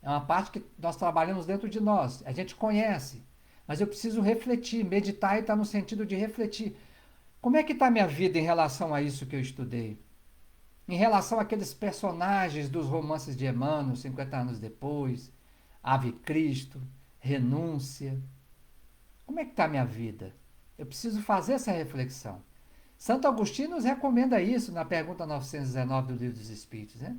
É uma parte que nós trabalhamos dentro de nós. A gente conhece. Mas eu preciso refletir. Meditar está no sentido de refletir. Como é que está a minha vida em relação a isso que eu estudei? Em relação àqueles personagens dos romances de Emmanuel, 50 anos depois, Ave Cristo, Renúncia. Como é que está a minha vida? Eu preciso fazer essa reflexão. Santo Agostinho nos recomenda isso na pergunta 919 do Livro dos Espíritos, né?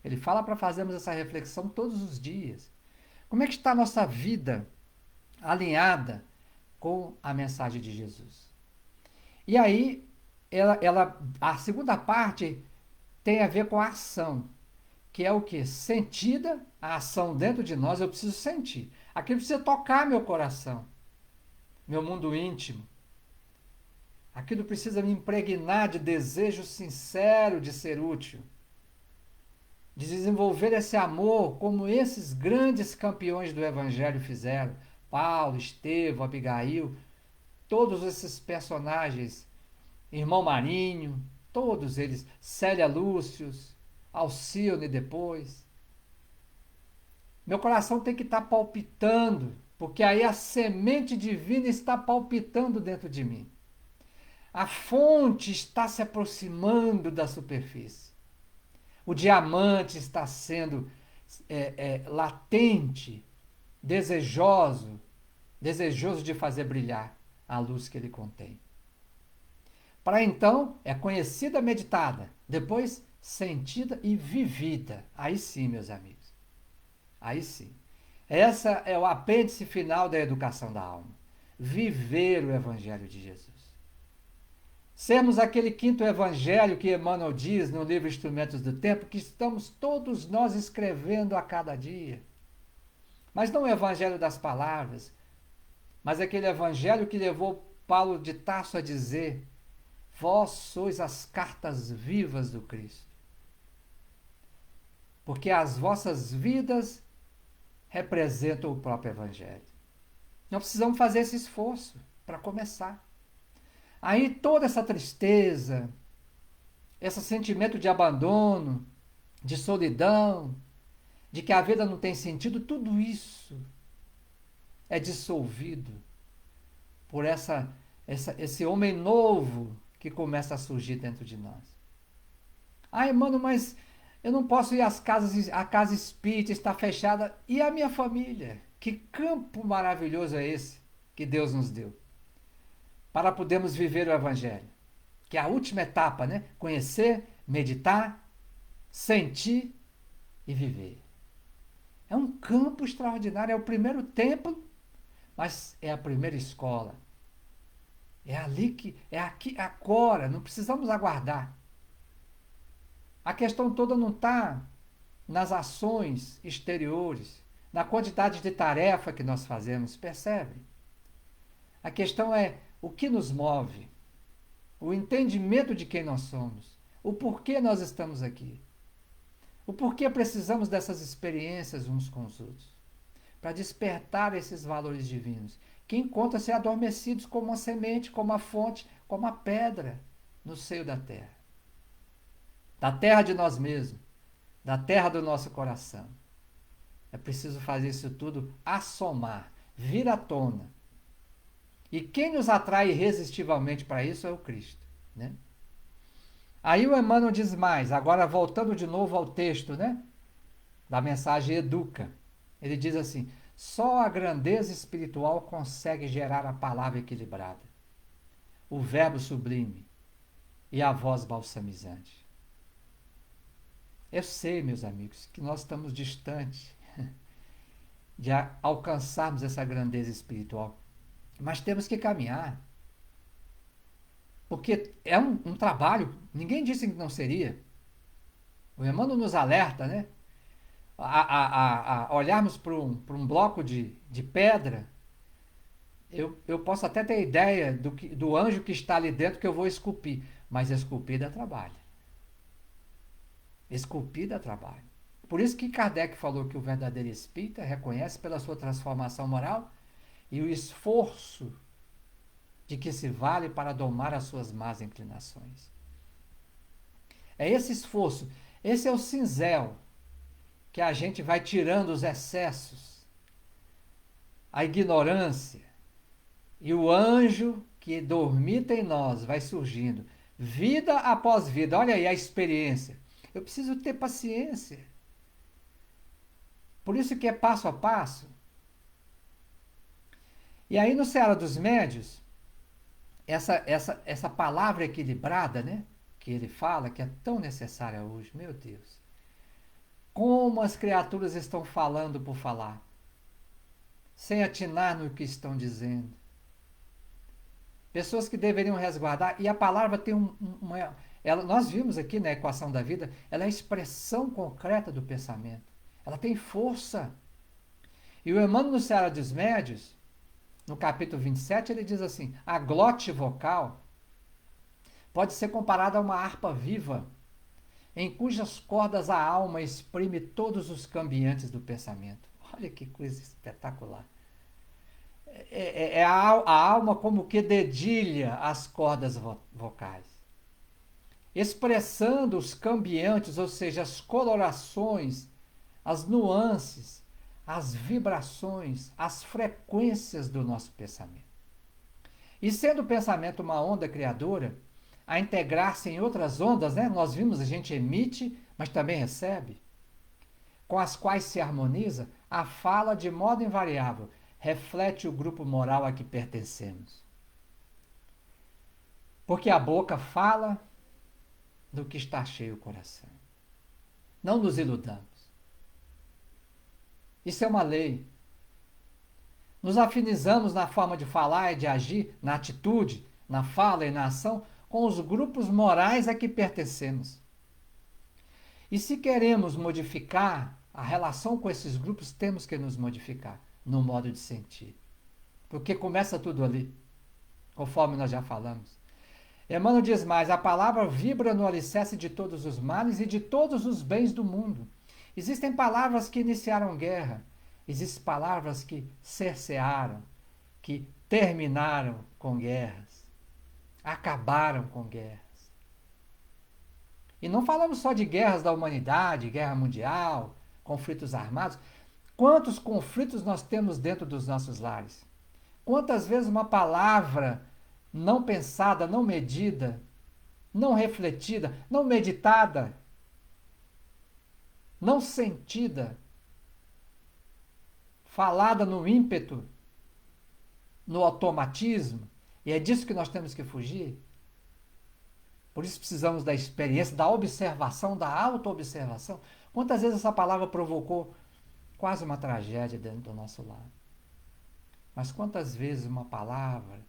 Ele fala para fazermos essa reflexão todos os dias. Como é que está a nossa vida alinhada com a mensagem de Jesus? E aí, a segunda parte tem a ver com a ação, que é o quê? Sentida, a ação dentro de nós, eu preciso sentir. Aquilo precisa tocar meu coração, meu mundo íntimo. Aquilo precisa me impregnar de desejo sincero de ser útil, de desenvolver esse amor como esses grandes campeões do Evangelho fizeram. Paulo, Estevão, Abigail, todos esses personagens, Irmão Marinho, todos eles, Célia Lúcius, Alcione depois. Meu coração tem que estar palpitando, porque aí a semente divina está palpitando dentro de mim. A fonte está se aproximando da superfície. O diamante está sendo latente, desejoso de fazer brilhar a luz que ele contém. Para então, é conhecida, meditada, depois sentida e vivida. Aí sim, meus amigos. Aí sim. Essa é o apêndice final da educação da alma. Viver o Evangelho de Jesus. Sermos aquele quinto evangelho que Emmanuel diz no livro Instrumentos do Tempo, que estamos todos nós escrevendo a cada dia. Mas não o evangelho das palavras, mas aquele evangelho que levou Paulo de Tarso a dizer: vós sois as cartas vivas do Cristo. Porque as vossas vidas representam o próprio evangelho. Nós precisamos fazer esse esforço para começar. Aí toda essa tristeza, esse sentimento de abandono, de solidão, de que a vida não tem sentido, tudo isso é dissolvido por esse homem novo que começa a surgir dentro de nós. Ai, mano, mas eu não posso ir às casas, a casa espírita está fechada. E a minha família? Que campo maravilhoso é esse que Deus nos deu para podermos viver o Evangelho, que é a última etapa, né? Conhecer, meditar, sentir e viver. É um campo extraordinário, é o primeiro templo, mas é a primeira escola. É ali que, é aqui, agora, não precisamos aguardar. A questão toda não está nas ações exteriores, na quantidade de tarefa que nós fazemos, percebe? A questão é o que nos move, o entendimento de quem nós somos, o porquê nós estamos aqui, o porquê precisamos dessas experiências uns com os outros, para despertar esses valores divinos, que encontram-se adormecidos como uma semente, como a fonte, como a pedra no seio da terra de nós mesmos, da terra do nosso coração. É preciso fazer isso tudo assomar, vir à tona. E quem nos atrai irresistivelmente para isso é o Cristo, né? Aí o Emmanuel diz mais, agora voltando de novo ao texto, né, da mensagem Educa. Ele diz assim: só a grandeza espiritual consegue gerar a palavra equilibrada, o verbo sublime e a voz balsamizante. Eu sei, meus amigos, que nós estamos distantes de alcançarmos essa grandeza espiritual, mas temos que caminhar, porque é um trabalho, ninguém disse que não seria. O Emmanuel nos alerta, né? A olharmos para um bloco de pedra, eu posso até ter ideia do anjo que está ali dentro que eu vou esculpir, mas esculpir dá trabalho. Esculpir dá trabalho. Por isso que Kardec falou que o verdadeiro espírita reconhece pela sua transformação moral e o esforço de que se vale para domar as suas más inclinações. É esse esforço, esse é o cinzel que a gente vai tirando os excessos, a ignorância, e o anjo que dormita em nós vai surgindo, vida após vida. Olha aí a experiência. Eu preciso ter paciência. Por isso que é passo a passo. E aí no Seara dos Médios, essa palavra equilibrada, né, que ele fala, que é tão necessária hoje, meu Deus. Como as criaturas estão falando por falar, sem atinar no que estão dizendo. Pessoas que deveriam resguardar, e a palavra tem nós vimos aqui na equação da vida, ela é a expressão concreta do pensamento. Ela tem força. E o Emmanuel no Seara dos Médios, no capítulo 27, ele diz assim: a glote vocal pode ser comparada a uma harpa viva, em cujas cordas a alma exprime todos os cambiantes do pensamento. Olha que coisa espetacular. É a alma como que dedilha as cordas vocais, expressando os cambiantes, ou seja, as colorações, as nuances, as vibrações, as frequências do nosso pensamento. E sendo o pensamento uma onda criadora, a integrar-se em outras ondas, né? Nós vimos, a gente emite, mas também recebe, com as quais se harmoniza, a fala de modo invariável reflete o grupo moral a que pertencemos. Porque a boca fala do que está cheio o coração. Não nos iludamos. Isso é uma lei. Nos afinizamos na forma de falar e de agir, na atitude, na fala e na ação, com os grupos morais a que pertencemos. E se queremos modificar a relação com esses grupos, temos que nos modificar no modo de sentir. Porque começa tudo ali, conforme nós já falamos. Emmanuel diz mais: a palavra vibra no alicerce de todos os males e de todos os bens do mundo. Existem palavras que iniciaram guerra, existem palavras que cercearam, que terminaram com guerras, acabaram com guerras. E não falamos só de guerras da humanidade, guerra mundial, conflitos armados. Quantos conflitos nós temos dentro dos nossos lares? Quantas vezes uma palavra não pensada, não medida, não refletida, não meditada, não sentida, falada no ímpeto, no automatismo, e é disso que nós temos que fugir. Por isso precisamos da experiência, da observação, da autoobservação. Quantas vezes essa palavra provocou quase uma tragédia dentro do nosso lar? Mas quantas vezes uma palavra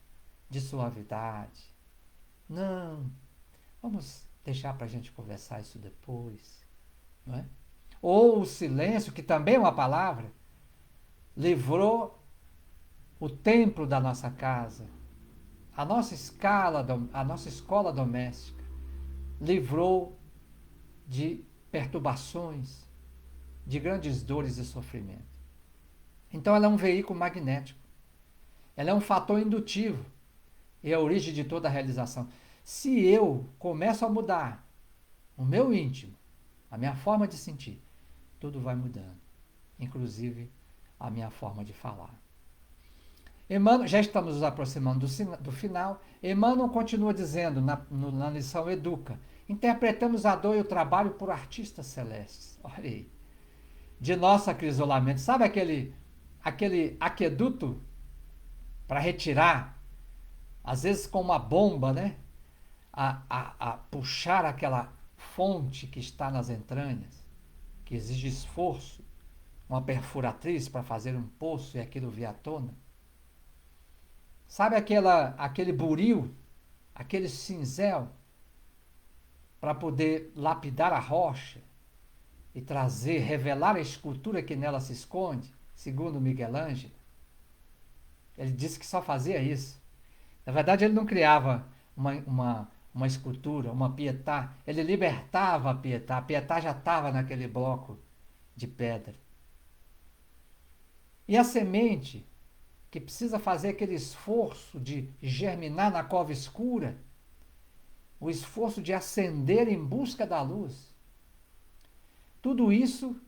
de suavidade? Não, vamos deixar para a gente conversar isso depois, não é? Ou o silêncio, que também é uma palavra, livrou o templo da nossa casa, a nossa escola doméstica, livrou de perturbações, de grandes dores e sofrimento. Então ela é um veículo magnético, ela é um fator indutivo e é a origem de toda a realização. Se eu começo a mudar o meu íntimo, a minha forma de sentir, tudo vai mudando. inclusive a minha forma de falar. Emmanuel, já estamos nos aproximando do final. Emmanuel continua dizendo na lição Educa: interpretamos a dor e o trabalho por artistas celestes. Olha aí. De nosso acrisolamento. Sabe aquele aqueduto para retirar, às vezes com uma bomba, né? A puxar aquela fonte que está nas entranhas, que exige esforço, uma perfuratriz para fazer um poço e aquilo vir à tona. Sabe aquele buril, aquele cinzel, para poder lapidar a rocha e trazer, revelar a escultura que nela se esconde, segundo Miguel Ângelo? Ele disse que só fazia isso. Na verdade, ele não criava uma escultura, uma pietá, ele libertava a pietá já estava naquele bloco de pedra. E a semente, que precisa fazer aquele esforço de germinar na cova escura, o esforço de ascender em busca da luz. Tudo isso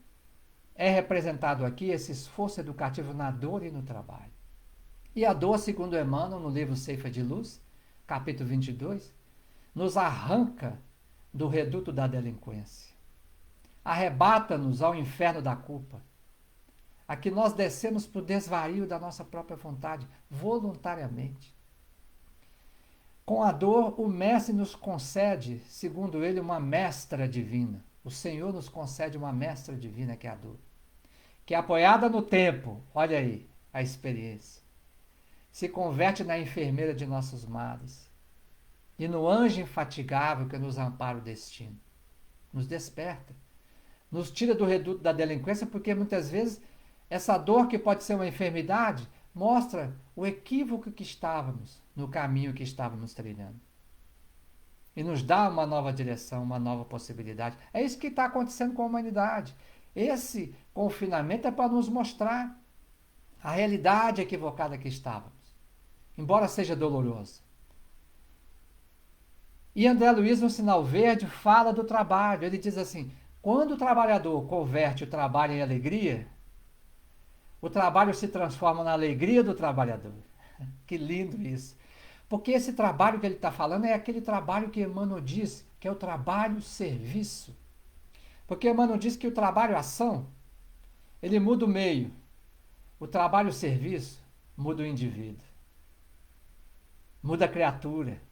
é representado aqui, esse esforço educativo na dor e no trabalho. E a dor, segundo Emmanuel, no livro Ceifa de Luz, capítulo 22, nos arranca do reduto da delinquência. Arrebata-nos ao inferno da culpa. Aqui nós descemos para o desvario da nossa própria vontade, voluntariamente. Com a dor, o Mestre nos concede, segundo ele, uma mestra divina. O Senhor nos concede uma mestra divina, que é a dor. Que é apoiada no tempo, olha aí a experiência, se converte na enfermeira de nossos males e no anjo infatigável que nos ampara o destino. Nos desperta, nos tira do reduto da delinquência, porque muitas vezes essa dor, que pode ser uma enfermidade, mostra o equívoco que estávamos no caminho que estávamos trilhando. E nos dá uma nova direção, uma nova possibilidade. É isso que está acontecendo com a humanidade. Esse confinamento é para nos mostrar a realidade equivocada que estávamos, embora seja doloroso. E André Luiz, no Sinal Verde, fala do trabalho. Ele diz assim: quando o trabalhador converte o trabalho em alegria, o trabalho se transforma na alegria do trabalhador. Que lindo isso. Porque esse trabalho que ele está falando é aquele trabalho que Emmanuel diz, que é o trabalho-serviço. Porque Emmanuel diz que o trabalho-ação, ele muda o meio. O trabalho-serviço muda o indivíduo. Muda a criatura.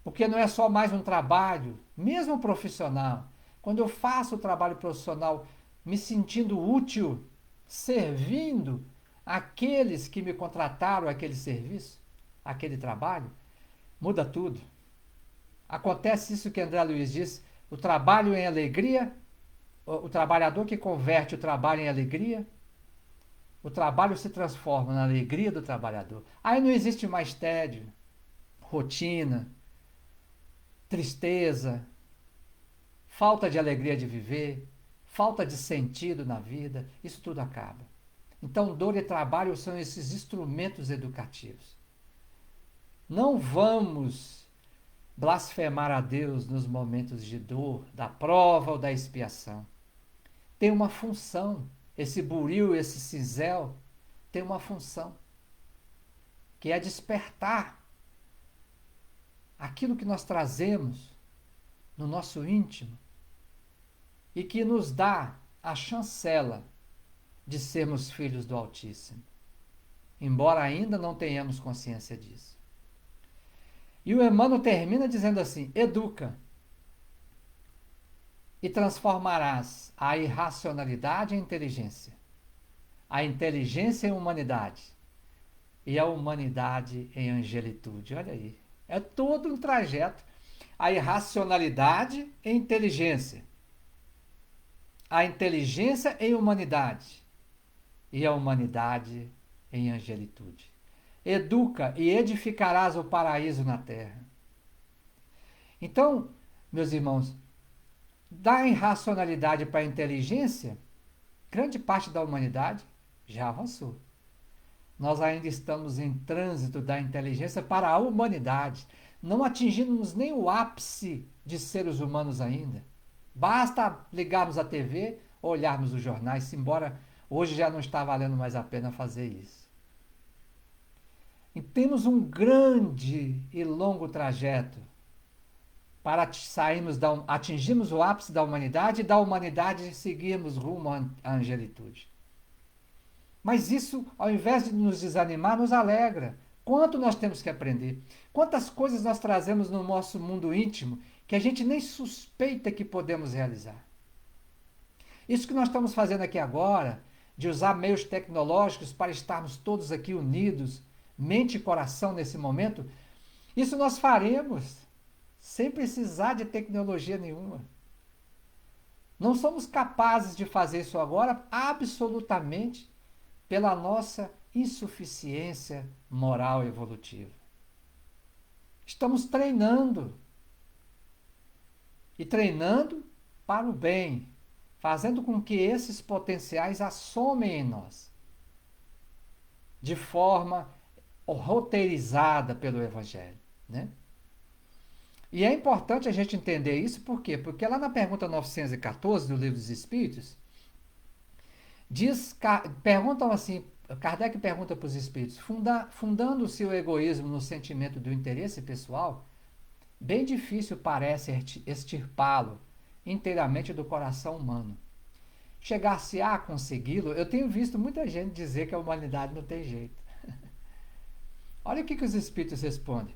Porque não é só mais um trabalho, mesmo profissional. Quando eu faço o trabalho profissional me sentindo útil, servindo aqueles que me contrataram aquele serviço, aquele trabalho, muda tudo. Acontece isso que André Luiz diz: o trabalho em alegria, o trabalhador que converte o trabalho em alegria, o trabalho se transforma na alegria do trabalhador. Aí não existe mais tédio, rotina, tristeza, falta de alegria de viver, falta de sentido na vida, isso tudo acaba. Então, dor e trabalho são esses instrumentos educativos. Não vamos blasfemar a Deus nos momentos de dor, da prova ou da expiação. Tem uma função. Esse buril, esse cinzel, tem uma função, que é despertar aquilo que nós trazemos no nosso íntimo e que nos dá a chancela de sermos filhos do Altíssimo, embora ainda não tenhamos consciência disso. E o Emmanuel termina dizendo assim: educa e transformarás a irracionalidade em inteligência, a inteligência em humanidade e a humanidade em angelitude. Olha aí, é todo um trajeto. A irracionalidade em inteligência, a inteligência em humanidade e a humanidade em angelitude. Educa e edificarás o paraíso na terra. Então, meus irmãos, da irracionalidade para a inteligência, grande parte da humanidade já avançou. Nós ainda estamos em trânsito da inteligência para a humanidade. Não atingimos nem o ápice de seres humanos ainda. Basta ligarmos a TV, olharmos os jornais, embora Hoje já não está valendo mais a pena fazer isso. E temos um grande e longo trajeto para sairmos atingirmos o ápice da humanidade e da humanidade seguirmos rumo à angelitude. Mas isso, ao invés de nos desanimar, nos alegra. Quanto nós temos que aprender? Quantas coisas nós trazemos no nosso mundo íntimo que a gente nem suspeita que podemos realizar. Isso que nós estamos fazendo aqui agora, de usar meios tecnológicos para estarmos todos aqui unidos, mente e coração nesse momento, isso nós faremos sem precisar de tecnologia nenhuma. Não somos capazes de fazer isso agora absolutamente pela nossa insuficiência moral evolutiva. Estamos treinando. E treinando para o bem, fazendo com que esses potenciais assomem em nós, de forma roteirizada pelo Evangelho, né? E é importante a gente entender isso, por quê? Porque lá na pergunta 914 do Livro dos Espíritos, perguntam assim, Kardec pergunta para os espíritos, fundando-se o egoísmo no sentimento do interesse pessoal, bem difícil parece extirpá-lo inteiramente do coração humano. Chegar-se-á a consegui-lo, eu tenho visto muita gente dizer que a humanidade não tem jeito. Olha o que os espíritos respondem.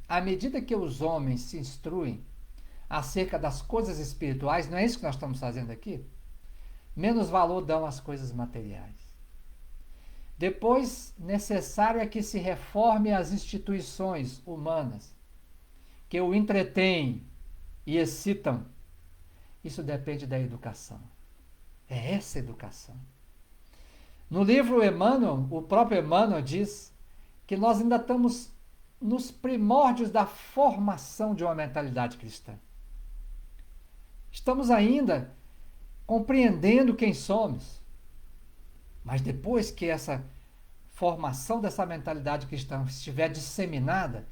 À medida que os homens se instruem acerca das coisas espirituais, não é isso que nós estamos fazendo aqui? Menos valor dão às coisas materiais. Depois, necessário é que se reforme as instituições humanas, que o entretêm e excitam. Isso depende da educação. É essa educação. No livro Emmanuel, o próprio Emmanuel diz que nós ainda estamos nos primórdios da formação de uma mentalidade cristã. Estamos ainda compreendendo quem somos. Mas depois que essa formação dessa mentalidade cristã estiver disseminada,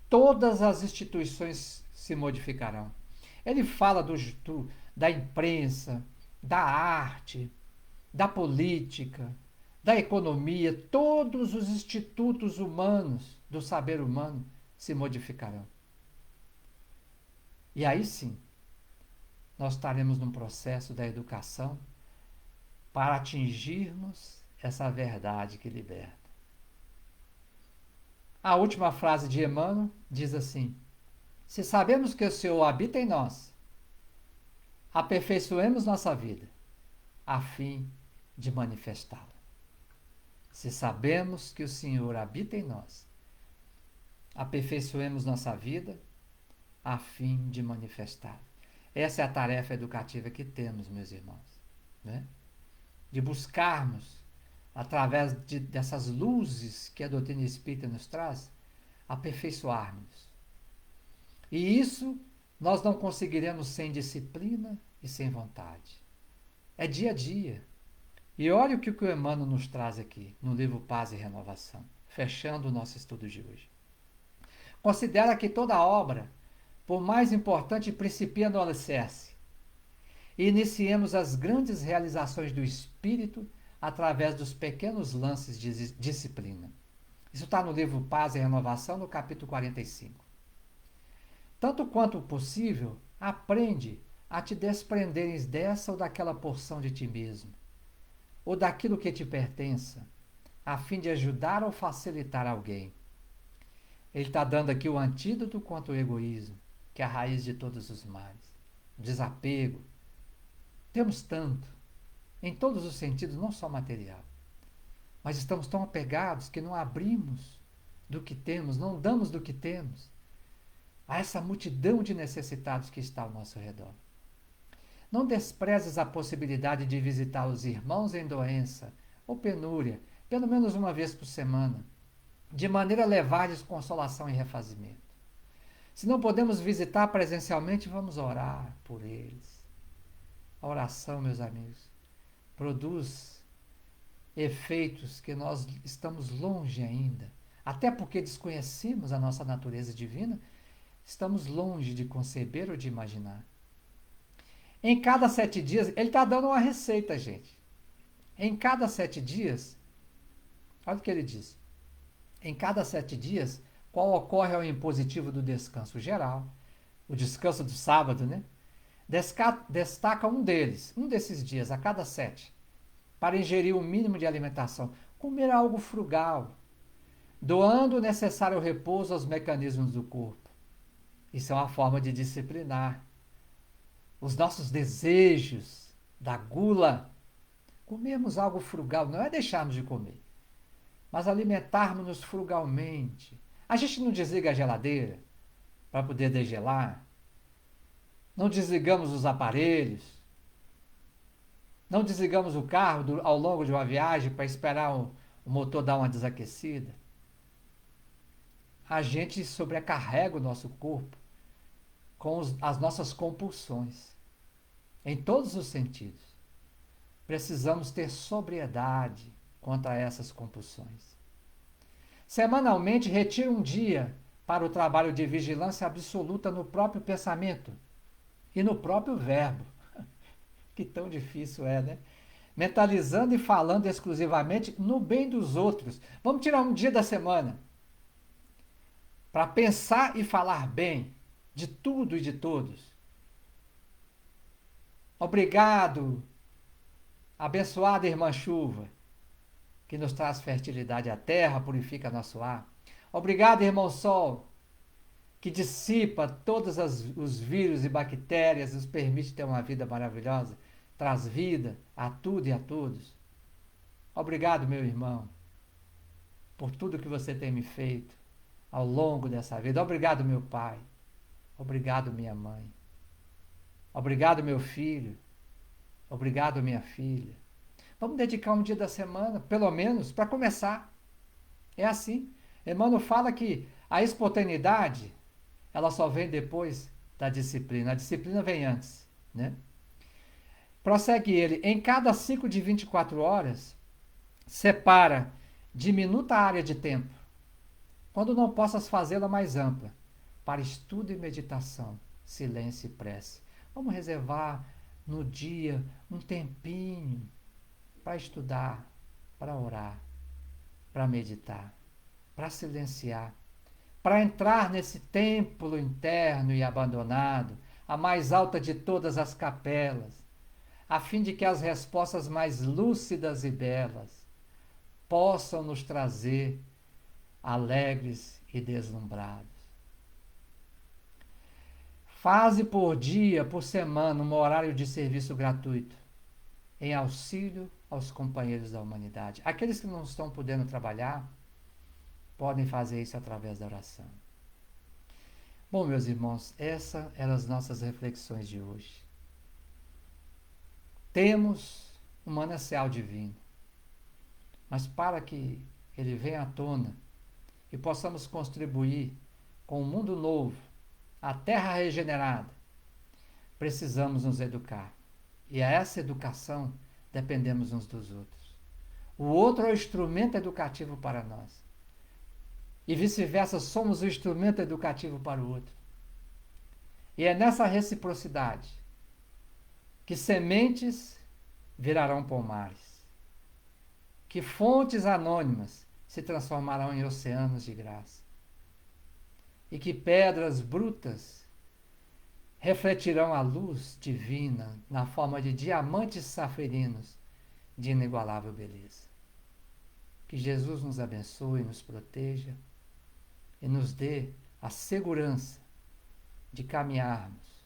todas as instituições se modificarão. Ele fala da imprensa, da arte, da política, da economia, todos os institutos humanos, do saber humano, se modificarão. E aí sim, nós estaremos num processo da educação para atingirmos essa verdade que liberta. A última frase de Emmanuel diz assim: se sabemos que o Senhor habita em nós, aperfeiçoemos nossa vida, a fim de manifestá-la. Se sabemos que o Senhor habita em nós, aperfeiçoemos nossa vida, a fim de manifestá-la. Essa é a tarefa educativa que temos, meus irmãos, né? De buscarmos, através dessas luzes que a doutrina espírita nos traz, aperfeiçoarmos. E isso nós não conseguiremos sem disciplina e sem vontade. É dia a dia. E olha o que o Emmanuel nos traz aqui, no livro Paz e Renovação, fechando o nosso estudo de hoje. Considera que toda obra, por mais importante, principia no alicerce. E iniciemos as grandes realizações do espírito através dos pequenos lances de disciplina. Isso está no livro Paz e Renovação, no capítulo 45. Tanto quanto possível, aprende a te desprenderes dessa ou daquela porção de ti mesmo, ou daquilo que te pertença, a fim de ajudar ou facilitar alguém. Ele está dando aqui o antídoto contra o egoísmo, que é a raiz de todos os males. O desapego. Temos tanto, em todos os sentidos, não só material. Mas estamos tão apegados que não abrimos do que temos, não damos do que temos a essa multidão de necessitados que está ao nosso redor. Não desprezes a possibilidade de visitar os irmãos em doença ou penúria, pelo menos uma vez por semana, de maneira a levar-lhes consolação e refazimento. Se não podemos visitar presencialmente, vamos orar por eles. A oração, meus amigos, produz efeitos que nós estamos longe ainda, até porque desconhecemos a nossa natureza divina, estamos longe de conceber ou de imaginar. Em cada 7 dias, ele está dando uma receita, gente. em cada 7 dias, olha o que ele diz, em cada 7 dias, qual ocorre ao impositivo do descanso geral, o descanso do sábado, né? Destaca um deles, um desses dias, a cada 7, para ingerir o mínimo de alimentação, comer algo frugal, doando o necessário repouso aos mecanismos do corpo. Isso é uma forma de disciplinar os nossos desejos da gula. Comermos algo frugal, não é deixarmos de comer, mas alimentarmos-nos frugalmente. A gente não desliga a geladeira para poder degelar, não desligamos os aparelhos, não desligamos o carro ao longo de uma viagem para esperar o motor dar uma desaquecida. A gente sobrecarrega o nosso corpo com as nossas compulsões, em todos os sentidos. Precisamos ter sobriedade quanto a essas compulsões. Semanalmente, retire um dia para o trabalho de vigilância absoluta no próprio pensamento e no próprio verbo. Que tão difícil é, né? Mentalizando e falando exclusivamente no bem dos outros. Vamos tirar um dia da semana para pensar e falar bem de tudo e de todos. Obrigado, abençoada irmã chuva, que nos traz fertilidade à terra, purifica nosso ar. Obrigado, irmão sol, que dissipa todos os vírus e bactérias, nos permite ter uma vida maravilhosa, traz vida a tudo e a todos. Obrigado, meu irmão, por tudo que você tem me feito ao longo dessa vida. Obrigado, meu pai. Obrigado, minha mãe. Obrigado, meu filho. Obrigado, minha filha. Vamos dedicar um dia da semana, pelo menos, para começar. É assim. Emmanuel fala que a espontaneidade, ela só vem depois da disciplina. A disciplina vem antes, né? Prossegue ele. Em cada ciclo de 24 horas, separa diminuta área de tempo, quando não possas fazê-la mais ampla, para estudo e meditação, silêncio e prece. Vamos reservar no dia um tempinho para estudar, para orar, para meditar, para silenciar, para entrar nesse templo interno e abandonado, a mais alta de todas as capelas, a fim de que as respostas mais lúcidas e belas possam nos trazer alegres e deslumbrados. Faze por dia, por semana, um horário de serviço gratuito, em auxílio aos companheiros da humanidade. Aqueles que não estão podendo trabalhar, podem fazer isso através da oração. Bom, meus irmãos, essas eram as nossas reflexões de hoje. Temos um manancial divino, mas para que ele venha à tona e possamos contribuir com um mundo novo, a terra regenerada, precisamos nos educar. E a essa educação dependemos uns dos outros. O outro é o instrumento educativo para nós. E vice-versa, somos o instrumento educativo para o outro. E é nessa reciprocidade que sementes virarão pomares, que fontes anônimas se transformarão em oceanos de graça, e que pedras brutas refletirão a luz divina na forma de diamantes safirinos de inigualável beleza. Que Jesus nos abençoe, nos proteja e nos dê a segurança de caminharmos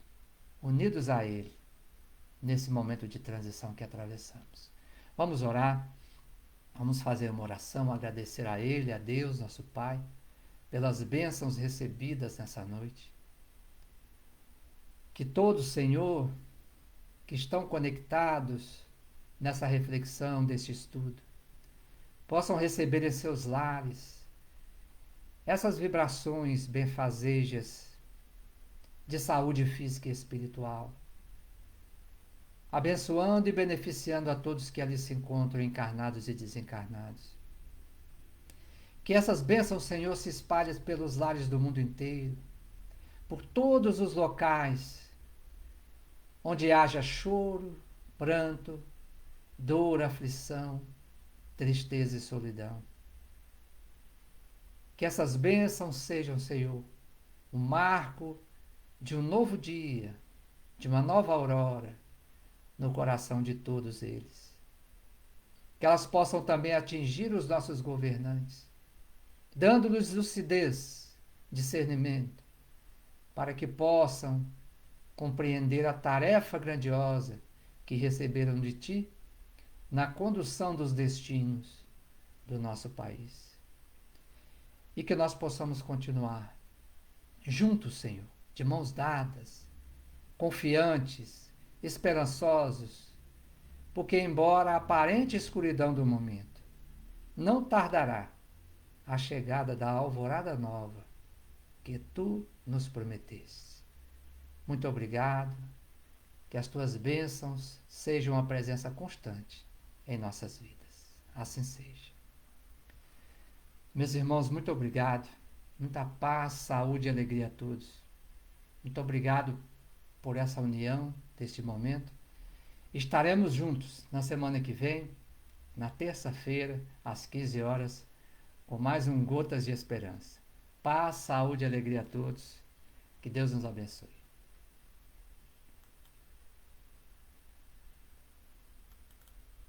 unidos a Ele nesse momento de transição que atravessamos. Vamos orar, vamos fazer uma oração, agradecer a Ele, a Deus, nosso Pai, pelas bênçãos recebidas nessa noite. Que todos, Senhor, que estão conectados nessa reflexão, deste estudo, possam receber em seus lares essas vibrações benfazejas de saúde física e espiritual, abençoando e beneficiando a todos que ali se encontram, encarnados e desencarnados. Que essas bênçãos, Senhor, se espalhem pelos lares do mundo inteiro, por todos os locais onde haja choro, pranto dor, aflição, tristeza e solidão. Que essas bênçãos sejam, Senhor, um marco de um novo dia, de uma nova aurora no coração de todos eles. Que elas possam também atingir os nossos governantes, dando-lhes lucidez, discernimento, para que possam compreender a tarefa grandiosa que receberam de Ti na condução dos destinos do nosso país. E que nós possamos continuar juntos, Senhor, de mãos dadas, confiantes, esperançosos, porque, embora a aparente escuridão do momento, não tardará a chegada da alvorada nova que Tu nos prometeste. Muito obrigado, que as Tuas bênçãos sejam uma presença constante em nossas vidas. Assim seja. Meus irmãos, muito obrigado. Muita paz, saúde e alegria a todos. Muito obrigado por essa união deste momento. Estaremos juntos na semana que vem, na terça-feira, às 15 horas, com mais um Gotas de Esperança. Paz, saúde e alegria a todos. Que Deus nos abençoe.